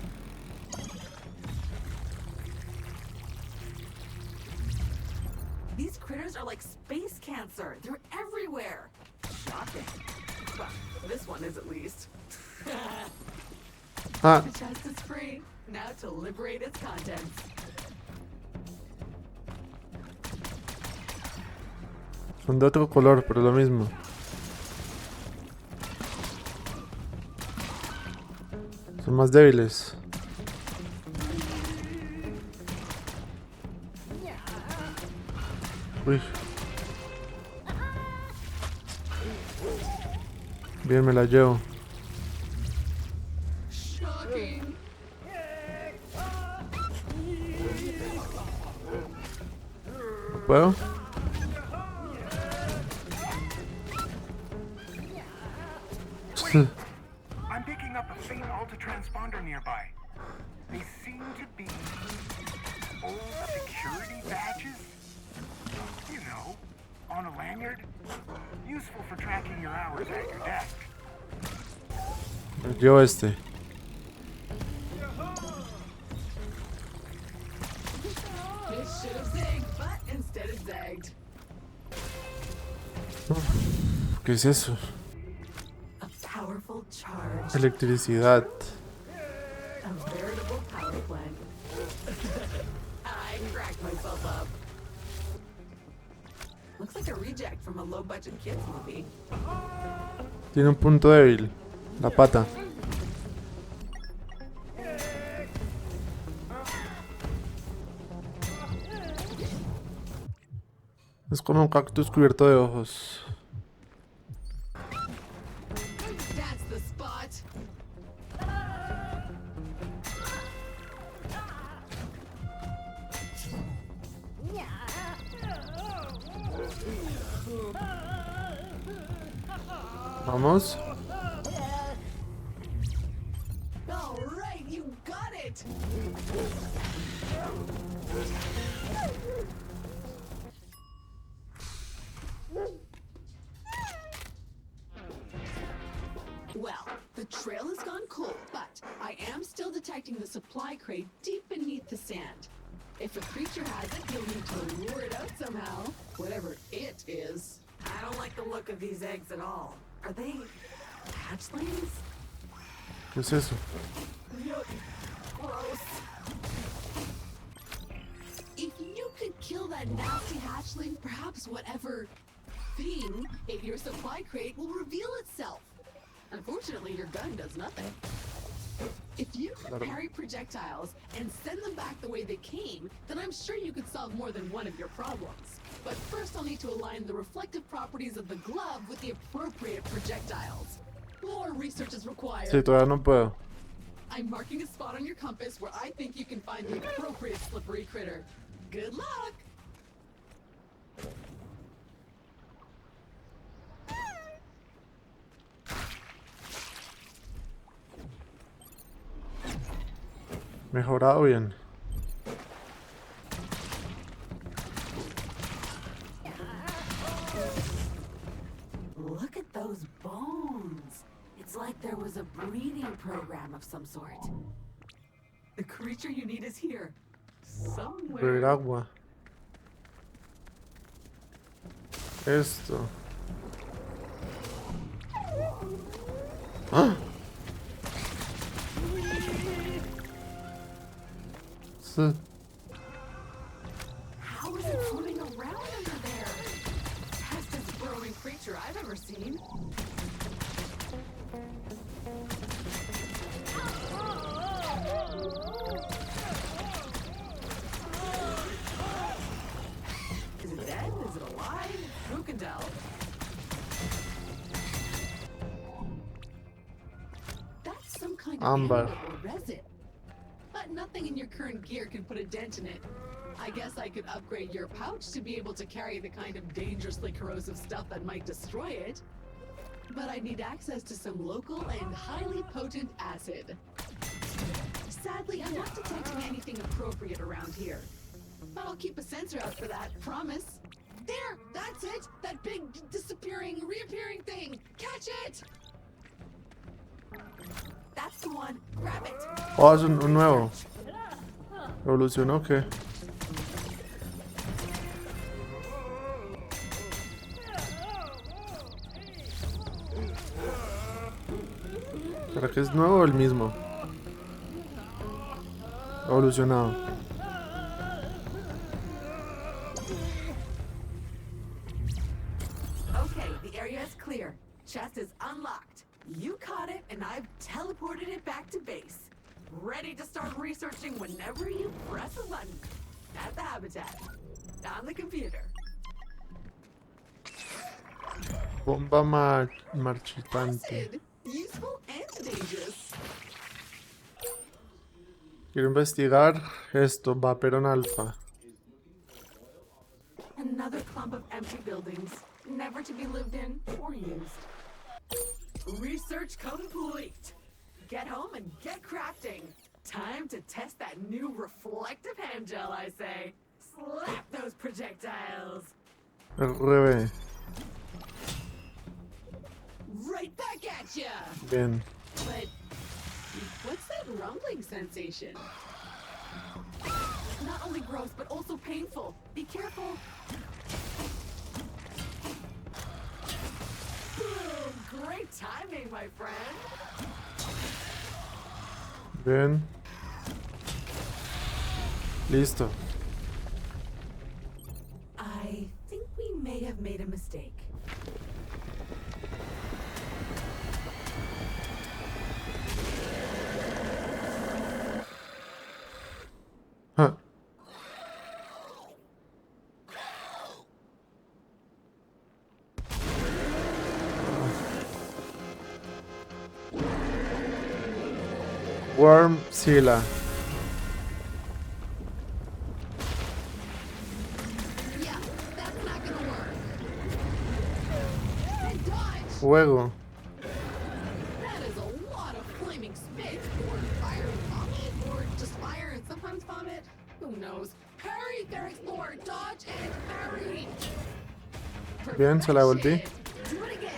These critters are like space cancer. They're everywhere. Shocking. Well, this one is at least. Ah, The chest is free. Now to liberate its contents. son de otro color, pero lo mismo. Son más débiles. Uy. Bien, me la llevo. Shocking. ¿Puedo? I'm picking up a faint Alta transponder nearby. They seem to be old security badges. You know, on a lanyard. Useful for tracking your hours at your desk. Me llevo este. This should have zigged, but instead it zagged. ¿Qué es eso? A powerful charge. Electricidad. A veritable power plant. I cracked myself up. Looks like a reject from a low-budget kids movie. Tiene un punto débil. La pata. Es como un cactus cubierto de ojos. That's the spot. Vamos. All right, you got it. Well, the trail has gone cold, but I am still detecting the supply crate deep beneath the sand. If a creature has it, you'll need to lure it out somehow, whatever it is. I don't like the look of these eggs at all. Are they hatchlings? ¿Qué es eso? Gross. If you could kill that nasty hatchling, perhaps whatever thing in your supply crate will reveal itself. Unfortunately, your gun does nothing. If you could parry projectiles and send them back the way they came, then I'm sure you could solve more than one of your problems. But first I'll need to align the reflective properties of the glove with the appropriate projectiles. More research is required. Sí, todavía no puedo. I'm marking a spot on your compass where I think you can find the appropriate slippery critter. Good luck! Mejorado bien. Look at those bones. It's like there was a breeding program of some sort. The creature you need is here. Somewhere. Beber agua. Esto. ¡Ah! Sí. How is it swimming around under there? Fastest burrowing creature I've ever seen. Is it dead? Is it alive? Who can tell? That's some kind of Amber. amber or resin. But nothing in your current gear can put a dent in it. I guess I could upgrade your pouch to be able to carry the kind of dangerously corrosive stuff that might destroy it. But I need access to some local and highly potent acid. Sadly, I'm not detecting anything appropriate around here. But I'll keep a sensor out for that, promise. There! That's it! That big, disappearing, reappearing thing! Catch it! That's the one. Grab it! Oh, es un nuevo. ¿Evolucionó o qué? ¿Para qué es nuevo o el mismo? Evolucionado. Okay, the area is clear. Chest is unlocked. You caught it, and I've teleported it back to base. Ready to start researching whenever you press a button. At the habitat. On the computer. Bomba marchitante. Acid. Useful and dangerous. Quiero investigar esto, Vaperon Alpha. Another clump of empty buildings, never to be lived in or used. Research complete. Get home and get crafting. Time to test that new reflective hand gel, I say. Slap those projectiles. RB. Right back at ya. Bien. But what's that rumbling sensation? Not only gross, but also painful. Be careful. Boom! Great timing, my friend. Bien. Listo. I think we may have made a mistake. Huh. Worm Sila. Yeah, that's not gonna work. Dodge! Fuego. That is a lot of flaming spit, or fire and vomit, or just fire and sometimes vomit. Who knows? Hurry, there, explorer! Dodge and parry! Bien, se la volví. Do it again!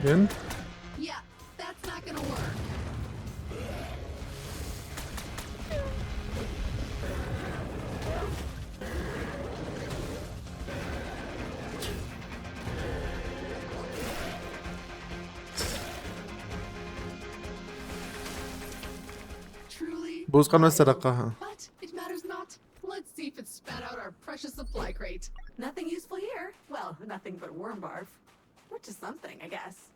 Bien. Yeah, that's not gonna work. Truly. Busca nuestra caja. But it matters not. Let's see if it spat out our precious supply crate. Nothing useful here. Well, nothing but worm barf. Which is something, I guess.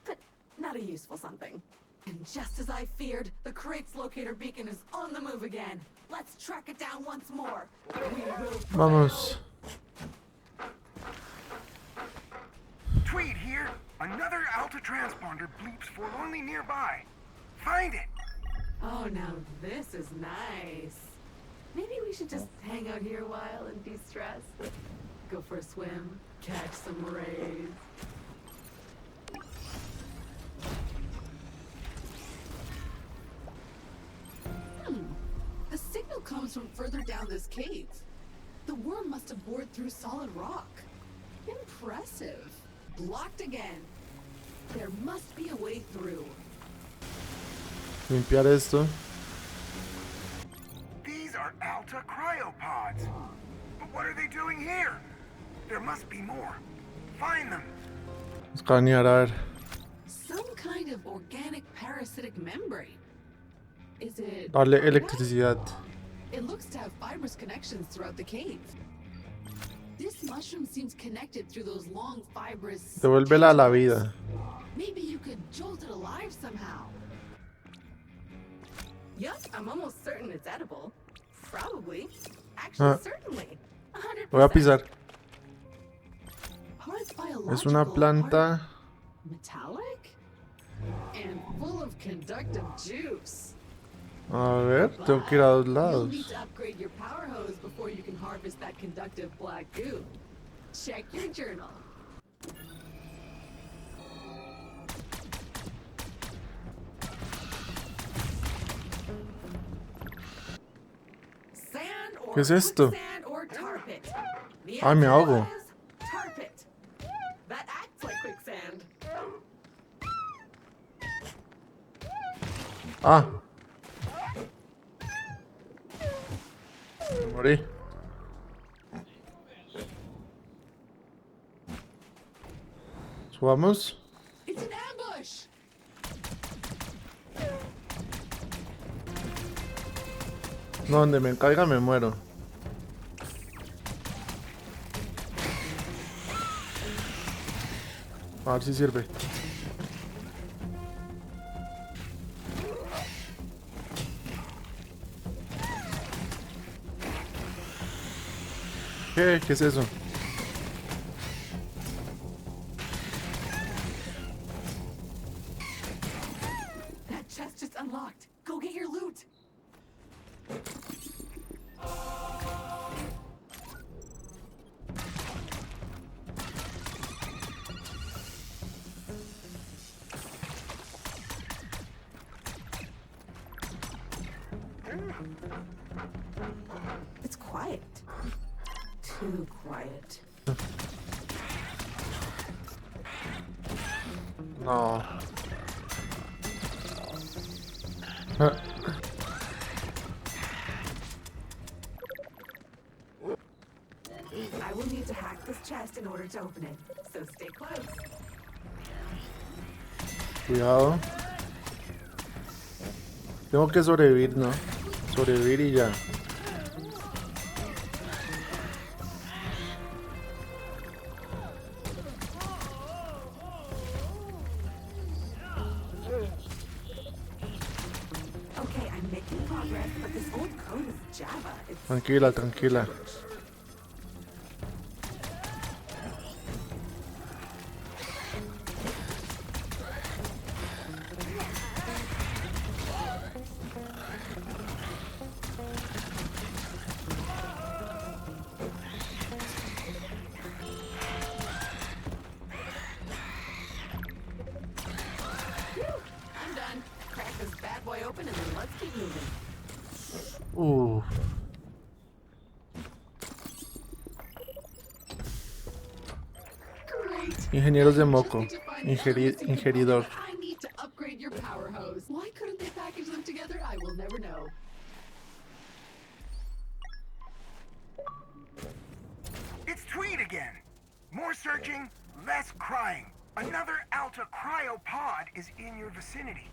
But not a useful something. And just as I feared, the crate's locator beacon is on the move again. Let's track it down once more. We will Vamos. Tweed here. Another Alta transponder bleeps forlornly nearby. Find it. Oh, now this is nice. Maybe we should just hang out here a while and de-stress. Go for a swim, catch some rays. The signal comes from further down this cave. The worm must have bored through solid rock. Impressive. Blocked again. There must be a way through. Limpiar esto. These are Alta cryopods. But what are they doing here? There must be more. Find them. Escanear, a ver. Some kind of organic parasitic membrane. Is it? Darle electricidad. It looks to have fibrous connections throughout the cave. This mushroom seems connected through those long fibrous. Devuélvela a la vida. Maybe you could jolt it alive somehow. Yup, I'm almost certain it's edible. Probably. Actually, certainly. 100%. Voy a pisar. Part Es una biological, planta part Metallic? And full of conductive juice. A ver, tengo que ir a dos You'll lados. need to upgrade your power hose before you can harvest that conductive black goo. Check your journal. Sand or ¿Qué es esto? quicksand or tar pit. The Ah, me answer ahogo. was tar pit. That acts like quicksand. Ah. Me morí. Subamos. It's an ambush. No, donde me caiga me muero. A ver si sirve. ¿Qué es eso? That chest just unlocked. Go get your loot. It's quiet. Too quiet. No. I will need to hack this chest in order to open it, so stay close. Cuidado. Tengo que sobrevivir, ¿no? Sobrevivir y ya. Okay, I'm making progress, but this old code is Java. It's Tranquila, tranquila. I'm done. Crack this bad boy open and then let's keep moving. Great. Ingenieros de I just moco. need to find the other missing Ingeridor. component. I need to upgrade your power hose. Why couldn't they package them together? I will never know. It's Tweed again. More searching, less crying. Another Alta cryopod is in your vicinity.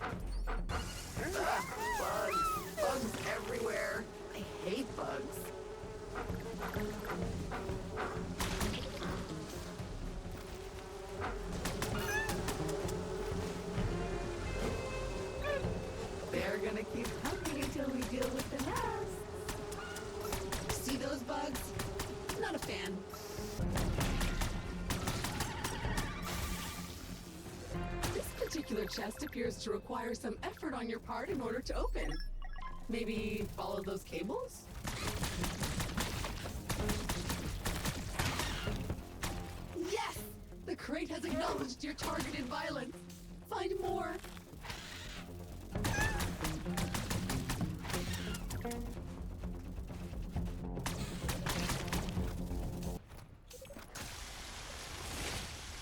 Bugs. Bugs everywhere. I hate bugs. They're gonna keep coming until we deal with the nests. See those bugs? Not a fan. This particular chest appears to require some effort on your part in order to open. Maybe follow those cables? Yes! The crate has acknowledged your targeted violence. Find more.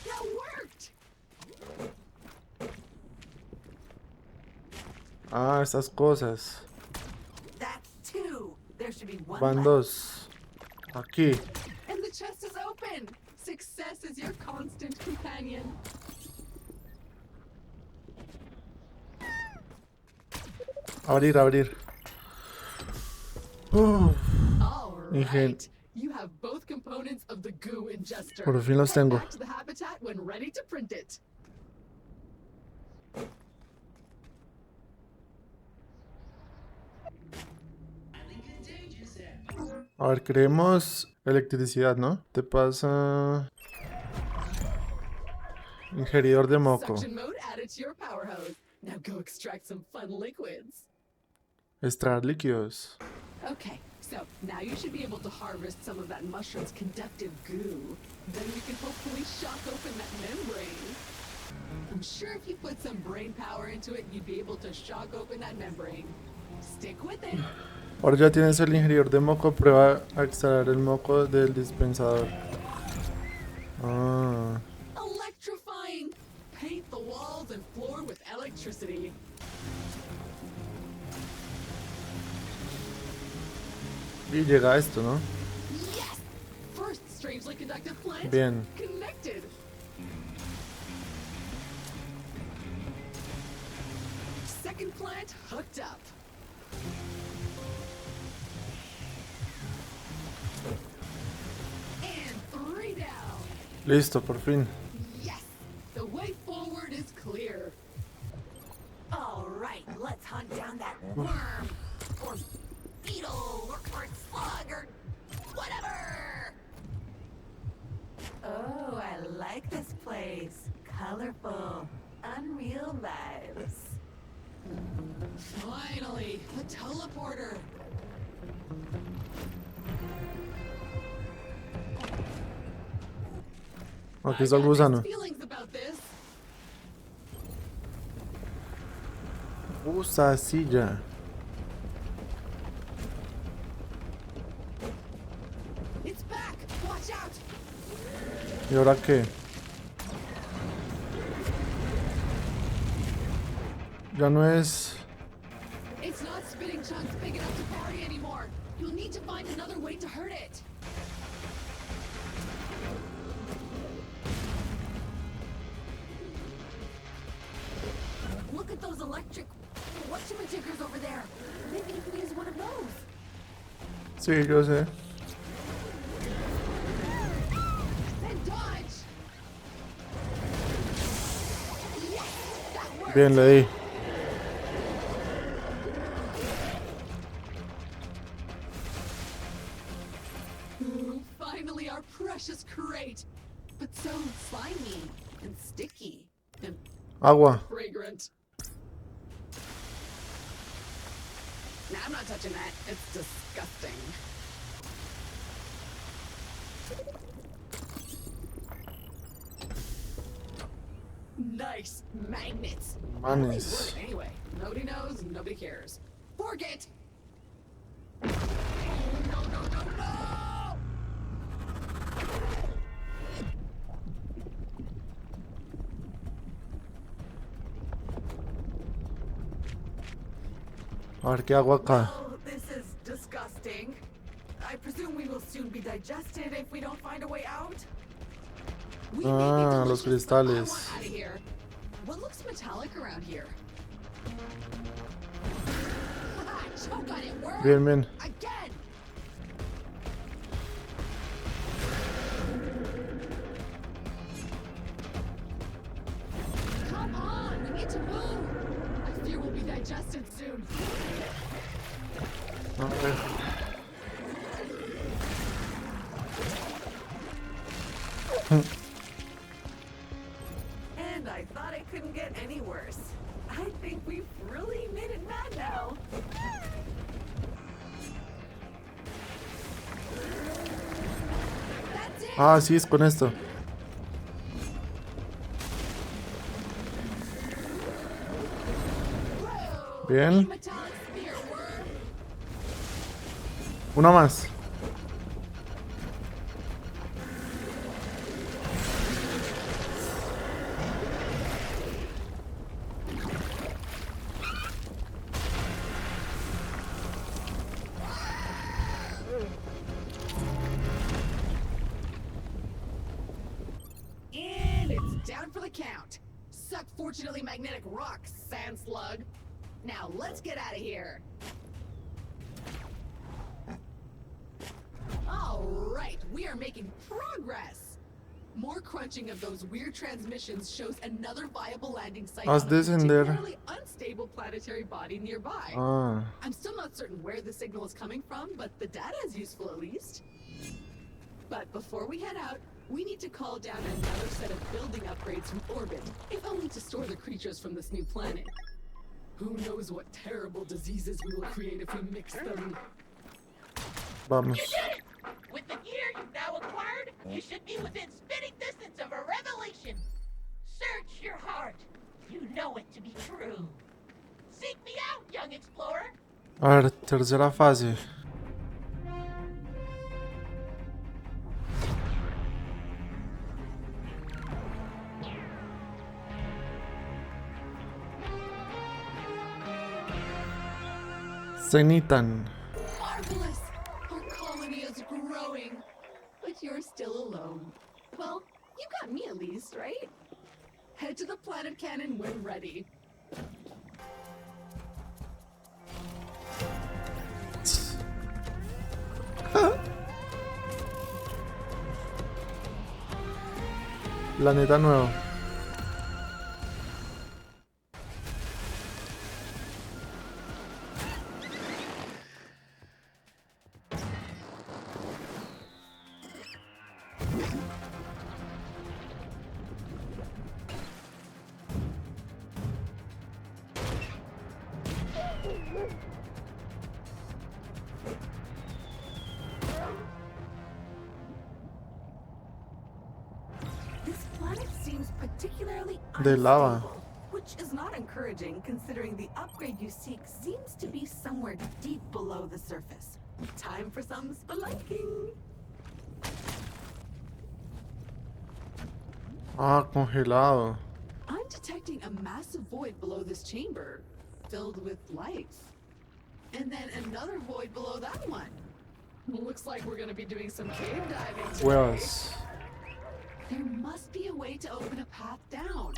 That worked! Ah, estas cosas. That's two. There should be one Van left. dos. Aquí. And the chest is open. Success is your constant companion. Abrir, abrir. All Ingen- right. You have both components of the goo ingester. Por fin los Head tengo. back to the habitat when ready to print it. A ver, queremos electricidad, ¿no? Te pasa... Ingeridor de moco. Suction mode added to your power hose. Now go extract some fun liquids. Extraer líquidos. Okay, so now you should be able to harvest some of that mushroom's conductive goo. Then we can hopefully shock open that membrane. I'm sure if you put some brain power into it, you'd be able to shock open that membrane. Stick with it. Ahora ya tienes el ingeridor de moco. Prueba a extraer el moco del dispensador. Ah. Electrifying! Paint the walls and floor with electricity. Y llega esto, ¿no? Yes! First strangely conductive plant. Bien. Connected. Second plant hooked up. And 3 down. Listo, por fin. Yes! The way forward is clear. All right, let's hunt down that worm, or beetle, or slug, or whatever. Oh, I like this place. Colorful, unreal vibes. Finally, the teleporter. Aquí está el gusano. Feelings about this. Usa silla. It's back. Watch out. ¿Y ahora qué? Ya no es... It's not spitting chunks big enough to party anymore. You'll need to find another way to hurt it. Look at those electric whatchamajiggers over there. Maybe you can use one of those. Sí, yo sé. Then dodge. Yes, that worked. Bien, le di. Finally, our precious crate. But so slimy and sticky and Agua. fragrant. Nah, I'm not touching that. It's disgusting. Nice magnets. Manes. Anyway, nobody knows, nobody cares. Forget. No, no, no, no! A ver qué hago acá. Oh, this is disgusting. I presume we will soon be digested if we don't find a way out. We may be Ah, los delicious, but I cristales. want out of here. What looks metallic around here? Choke on it, worm! Bien, bien. Again! Come on, we need to move! I fear we'll be digested soon. A ver. And I thought it couldn't get any worse. I think we've really made it mad now. That's it! Ah, sí, es con esto. Bien. Metallic spear, worm! Una más. And it's down for the count. Suck fortunately magnetic rock, sand slug. Now let's get out of here. All right, we are making progress. More crunching of those weird transmissions shows another viable landing site Haz on a descender. particularly unstable planetary body nearby. Ah. I'm still not certain where the signal is coming from, but the data is useful at least. But before we head out, We need to call down another set of building upgrades from orbit, if only to store the creatures from this new planet. Who knows what terrible diseases we will create if we mix them. Vamos. You did it! With the gear you've now acquired, you should be within spitting distance of a revelation. Search your heart. You know it to be true. Seek me out, young explorer. A ver, tercera fase. Cenitan. Marvelous! Our colony is growing. But you're still alone. Well, you got me at least, right? Head to the planet cannon when ready. Planeta nuevo. This planet seems particularly De lava. unstable, which is not encouraging considering the upgrade you seek seems to be somewhere deep below the surface. Time for some spelunking. Ah, congelado. I'm detecting a massive void below this chamber, filled with life. And then another void below that one. Looks like we're gonna be doing some cave diving today. Huevas. There must be a way to open a path down.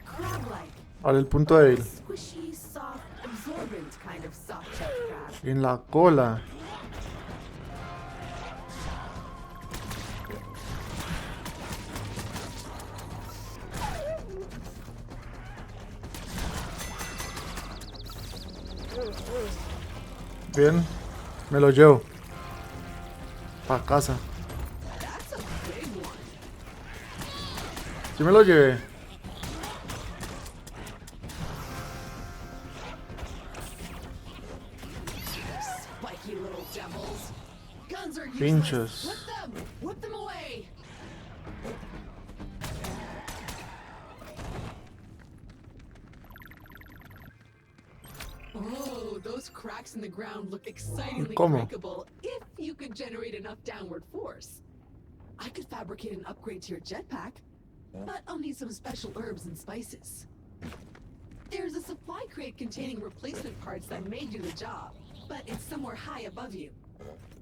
Crab-like. Ahora el punto débil. Squishy, soft, absorbent kind of soft shell crab. En la cola. Bien, me lo llevo para casa. That's a big one. Sí me lo llevé. Spiky little devils. Guns are useless. Pinchos. Whip them! Whip them away! Oh, those cracks in the ground look excitingly ¿Cómo? breakable if you could generate enough downward force. I could fabricate an upgrade to your jetpack, but I'll need some special herbs and spices. There's a supply crate containing replacement parts that may do the job, but it's somewhere high above you.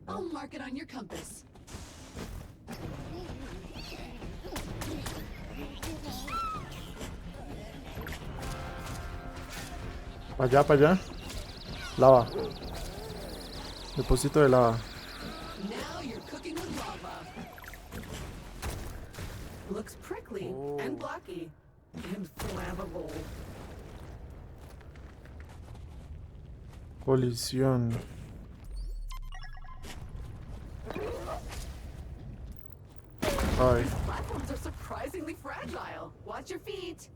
I'll mark it on your compass. Para allá, para allá. Lava. Depósito de lava. Now you're cooking with lava. Looks prickly and blocky and flammable. Colisión. Ay. Platforms are surprisingly fragile. Watch your feet.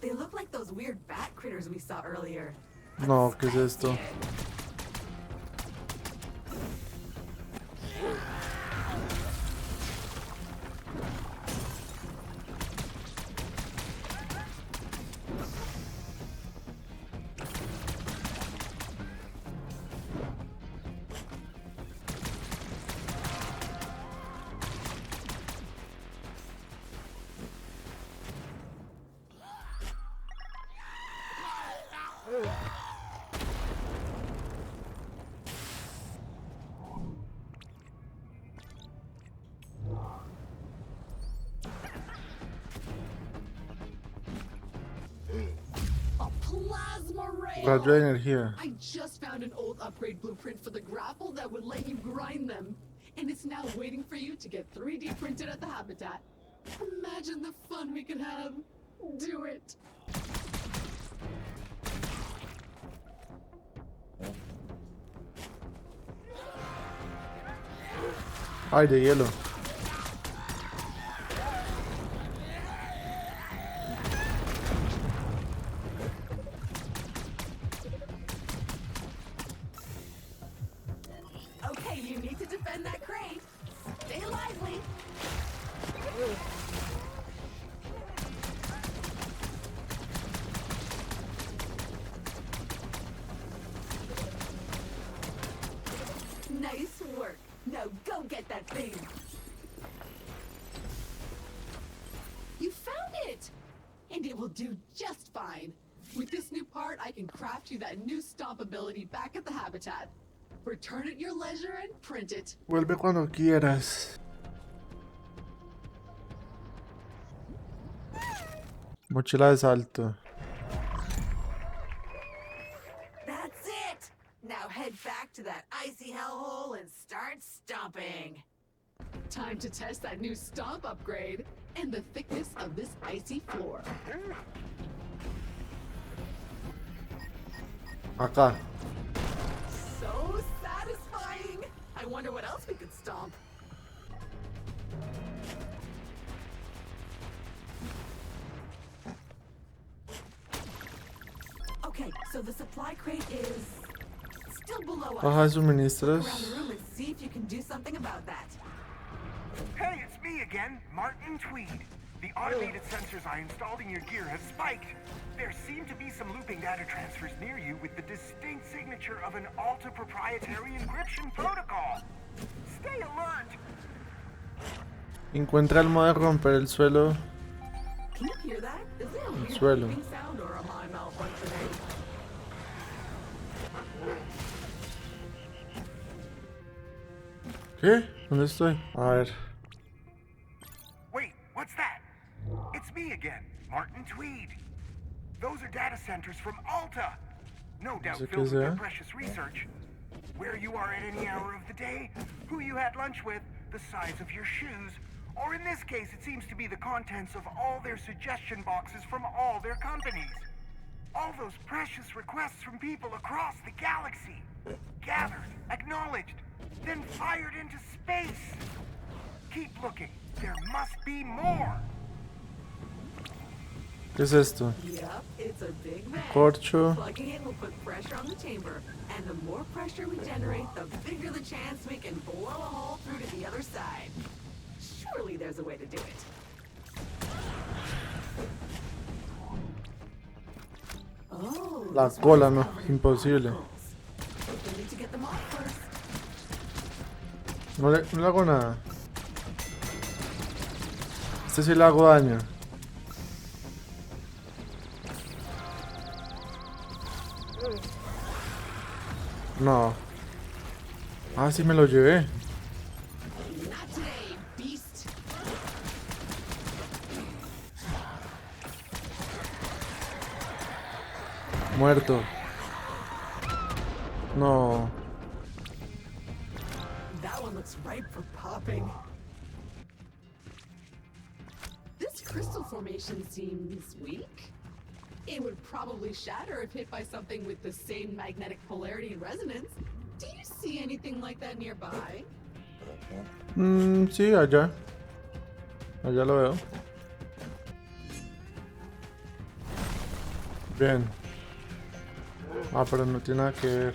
They look like those weird bat critters we saw earlier. No, ¿qué es esto? Plasma rail! Rayo de energía. I just found an old upgrade blueprint for the grapple that would let you grind them. And it's now waiting for you to get 3D printed at the habitat. Imagine the fun we could have. Do it. Ay, de hielo. Okay, you need to defend that crate. Stay lively. Nice work. Now go get that thing. You found it! And it will do just fine. With this new part, I can craft you that new stomp ability back at the habitat. Return at your leisure and print it. Vuelve cuando quieras. Mochila de salto. That's it! Now head back to that icy hellhole and start stomping. Time to test that new stomp upgrade and the thickness of this icy floor. Acá. So satisfying! I wonder what else we could stomp. Okay, so the supply crate is still below us. Caja de Look suministros. around the room and see if you can do something about that. Hey, it's me again, Martin Tweed. The automated sensors I installed in your gear have spiked. There seem to be some looping data transfers near you with the distinct signature of an Alta proprietary encryption protocol. Stay alert. Encuentra el modo de romper el suelo. Can you hear that? Is it a weird Suelo. beeping sound or am I malfunctioning? ¿Qué? ¿Dónde estoy? A ver. Wait, what's that? It's me again, Martin Tweed. Those are data centers from Alta. No doubt sé qué filled with their sea. precious research. Where you are at any hour of the day, who you had lunch with, the size of your shoes, or in this case, it seems to be the contents of all their suggestion boxes from all their companies. All those precious requests from people across the galaxy. Gathered, acknowledged, then fired into space. Keep looking. There must be more. ¿Qué es esto? Yep, it's a big vent. Corcho. Plugging it will put pressure on the chamber, and the more pressure we generate, the bigger the chance we can blow a hole through to the other side. Surely there's a way to do it. Oh, La this cola, one's no. covered in Imposible. particles. We need to get them off first. No le hago nada. Este sí le hago daño. No. Ah, sí me lo llevé. Not today, beast. Muerto. No. That one looks ripe for popping. This crystal formation seems weak. It would probably shatter if hit by something with the same magnetic polarity and resonance. Do you see anything like that nearby? Sí, allá. Allá lo veo. Bien. Ah, pero no tiene nada que ver.